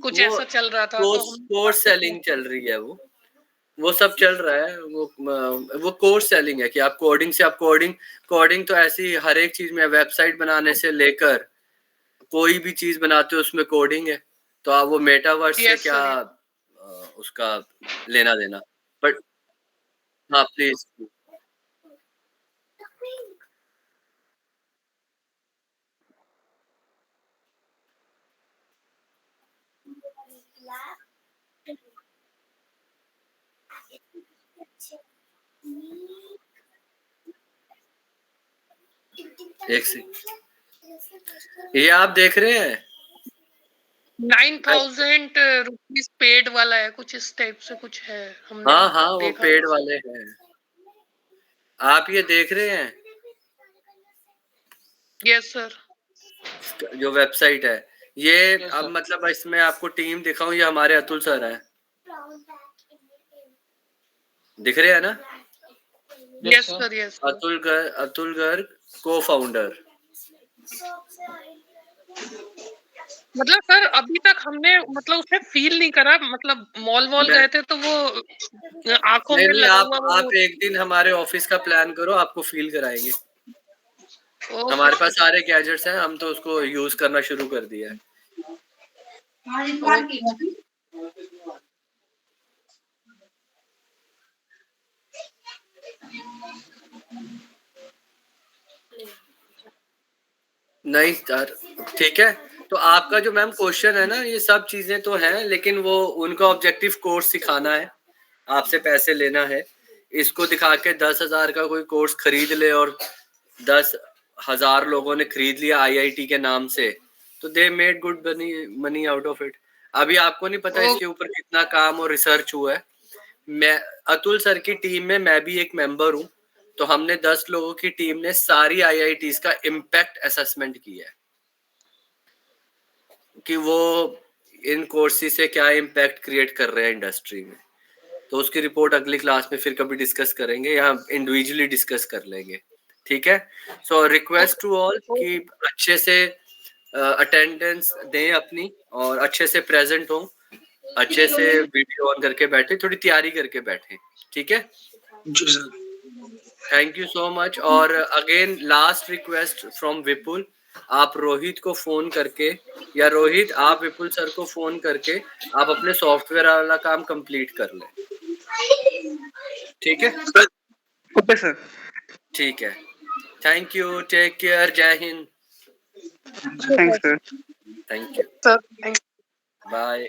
कुछ ऐसा चल रहा था, तो कोर्स सेलिंग चल रही है, वो सब चल रहा है। वो कोर्स सेलिंग है कि आप कोडिंग से, आप कोडिंग तो ऐसी हर एक चीज में, वेबसाइट बनाने से लेकर कोई भी चीज बनाते हो उसमें कोडिंग है, तो आप वो मेटावर्स से क्या उसका लेना देना। बट हाँ प्लीज, एक सेकंड। ये आप देख रहे हैं 9,000 रुपीज पेड वाला है, कुछ इस टाइप से कुछ है, हमने हाँ हाँ वो देखा पेड था। वाले हैं, आप ये देख रहे हैं यस सर। जो वेबसाइट है ये। Yes, अब sir. मतलब इसमें आपको टीम दिखाऊं, ये हमारे अतुल सर है, दिख रहे हैं ना? Yes sir, yes. Atul Garg को फाउंडर। मतलब सर अभी तक हमने मतलब उसमें फील नहीं करा, मतलब मॉल वॉल गए थे तो वो आंखों नहीं में नहीं, लगा आप हुआ वो। एक दिन हमारे ऑफिस का प्लान करो, आपको फील कराएंगे। ओके हमारे पास सर। सारे गैजेट्स हैं, हम तो उसको यूज करना शुरू कर दिया है। नहीं सर, ठीक है। तो आपका जो मैम क्वेश्चन है ना, ये सब चीजें तो हैं, लेकिन वो उनका ऑब्जेक्टिव कोर्स सिखाना है, आपसे पैसे लेना है। इसको दिखा के 10,000 का कोई कोर्स खरीद ले और 10,000 लोगों ने खरीद लिया आईआईटी के नाम से, तो they made good money out of it. अभी आपको नहीं पता इसके ऊपर कितना काम और रिसर्च हुआ है। मैं अतुल सर की टीम में मैं भी एक मेंबर हूँ, तो हमने 10 लोगों की टीम ने सारी आईआईटीज का इम्पैक्ट असेसमेंट किया है कि वो इन कोर्सेज से क्या इम्पैक्ट क्रिएट कर रहे हैं इंडस्ट्री में। तो उसकी रिपोर्ट अगली क्लास में फिर कभी डिस्कस करेंगे या इंडिविजुअली डिस्कस कर लेंगे, ठीक है? सो रिक्वेस्ट टू ऑल कि अच्छे से अटेंडेंस दें अपनी, और अच्छे से प्रेजेंट हो, अच्छे से वीडियो ऑन करके बैठे, थोड़ी तैयारी करके बैठे, ठीक है? जी sir. Thank you so much. और again last request from Vipul, आप रोहित को फोन करके, या रोहित आप विपुल सर को फोन करके आप अपने सॉफ्टवेयर वाला काम कंप्लीट कर लें, ठीक है? Okay sir. ठीक है, थैंक यू, टेक केयर, जय हिंद। Thanks sir. Thank you, sir thank bye.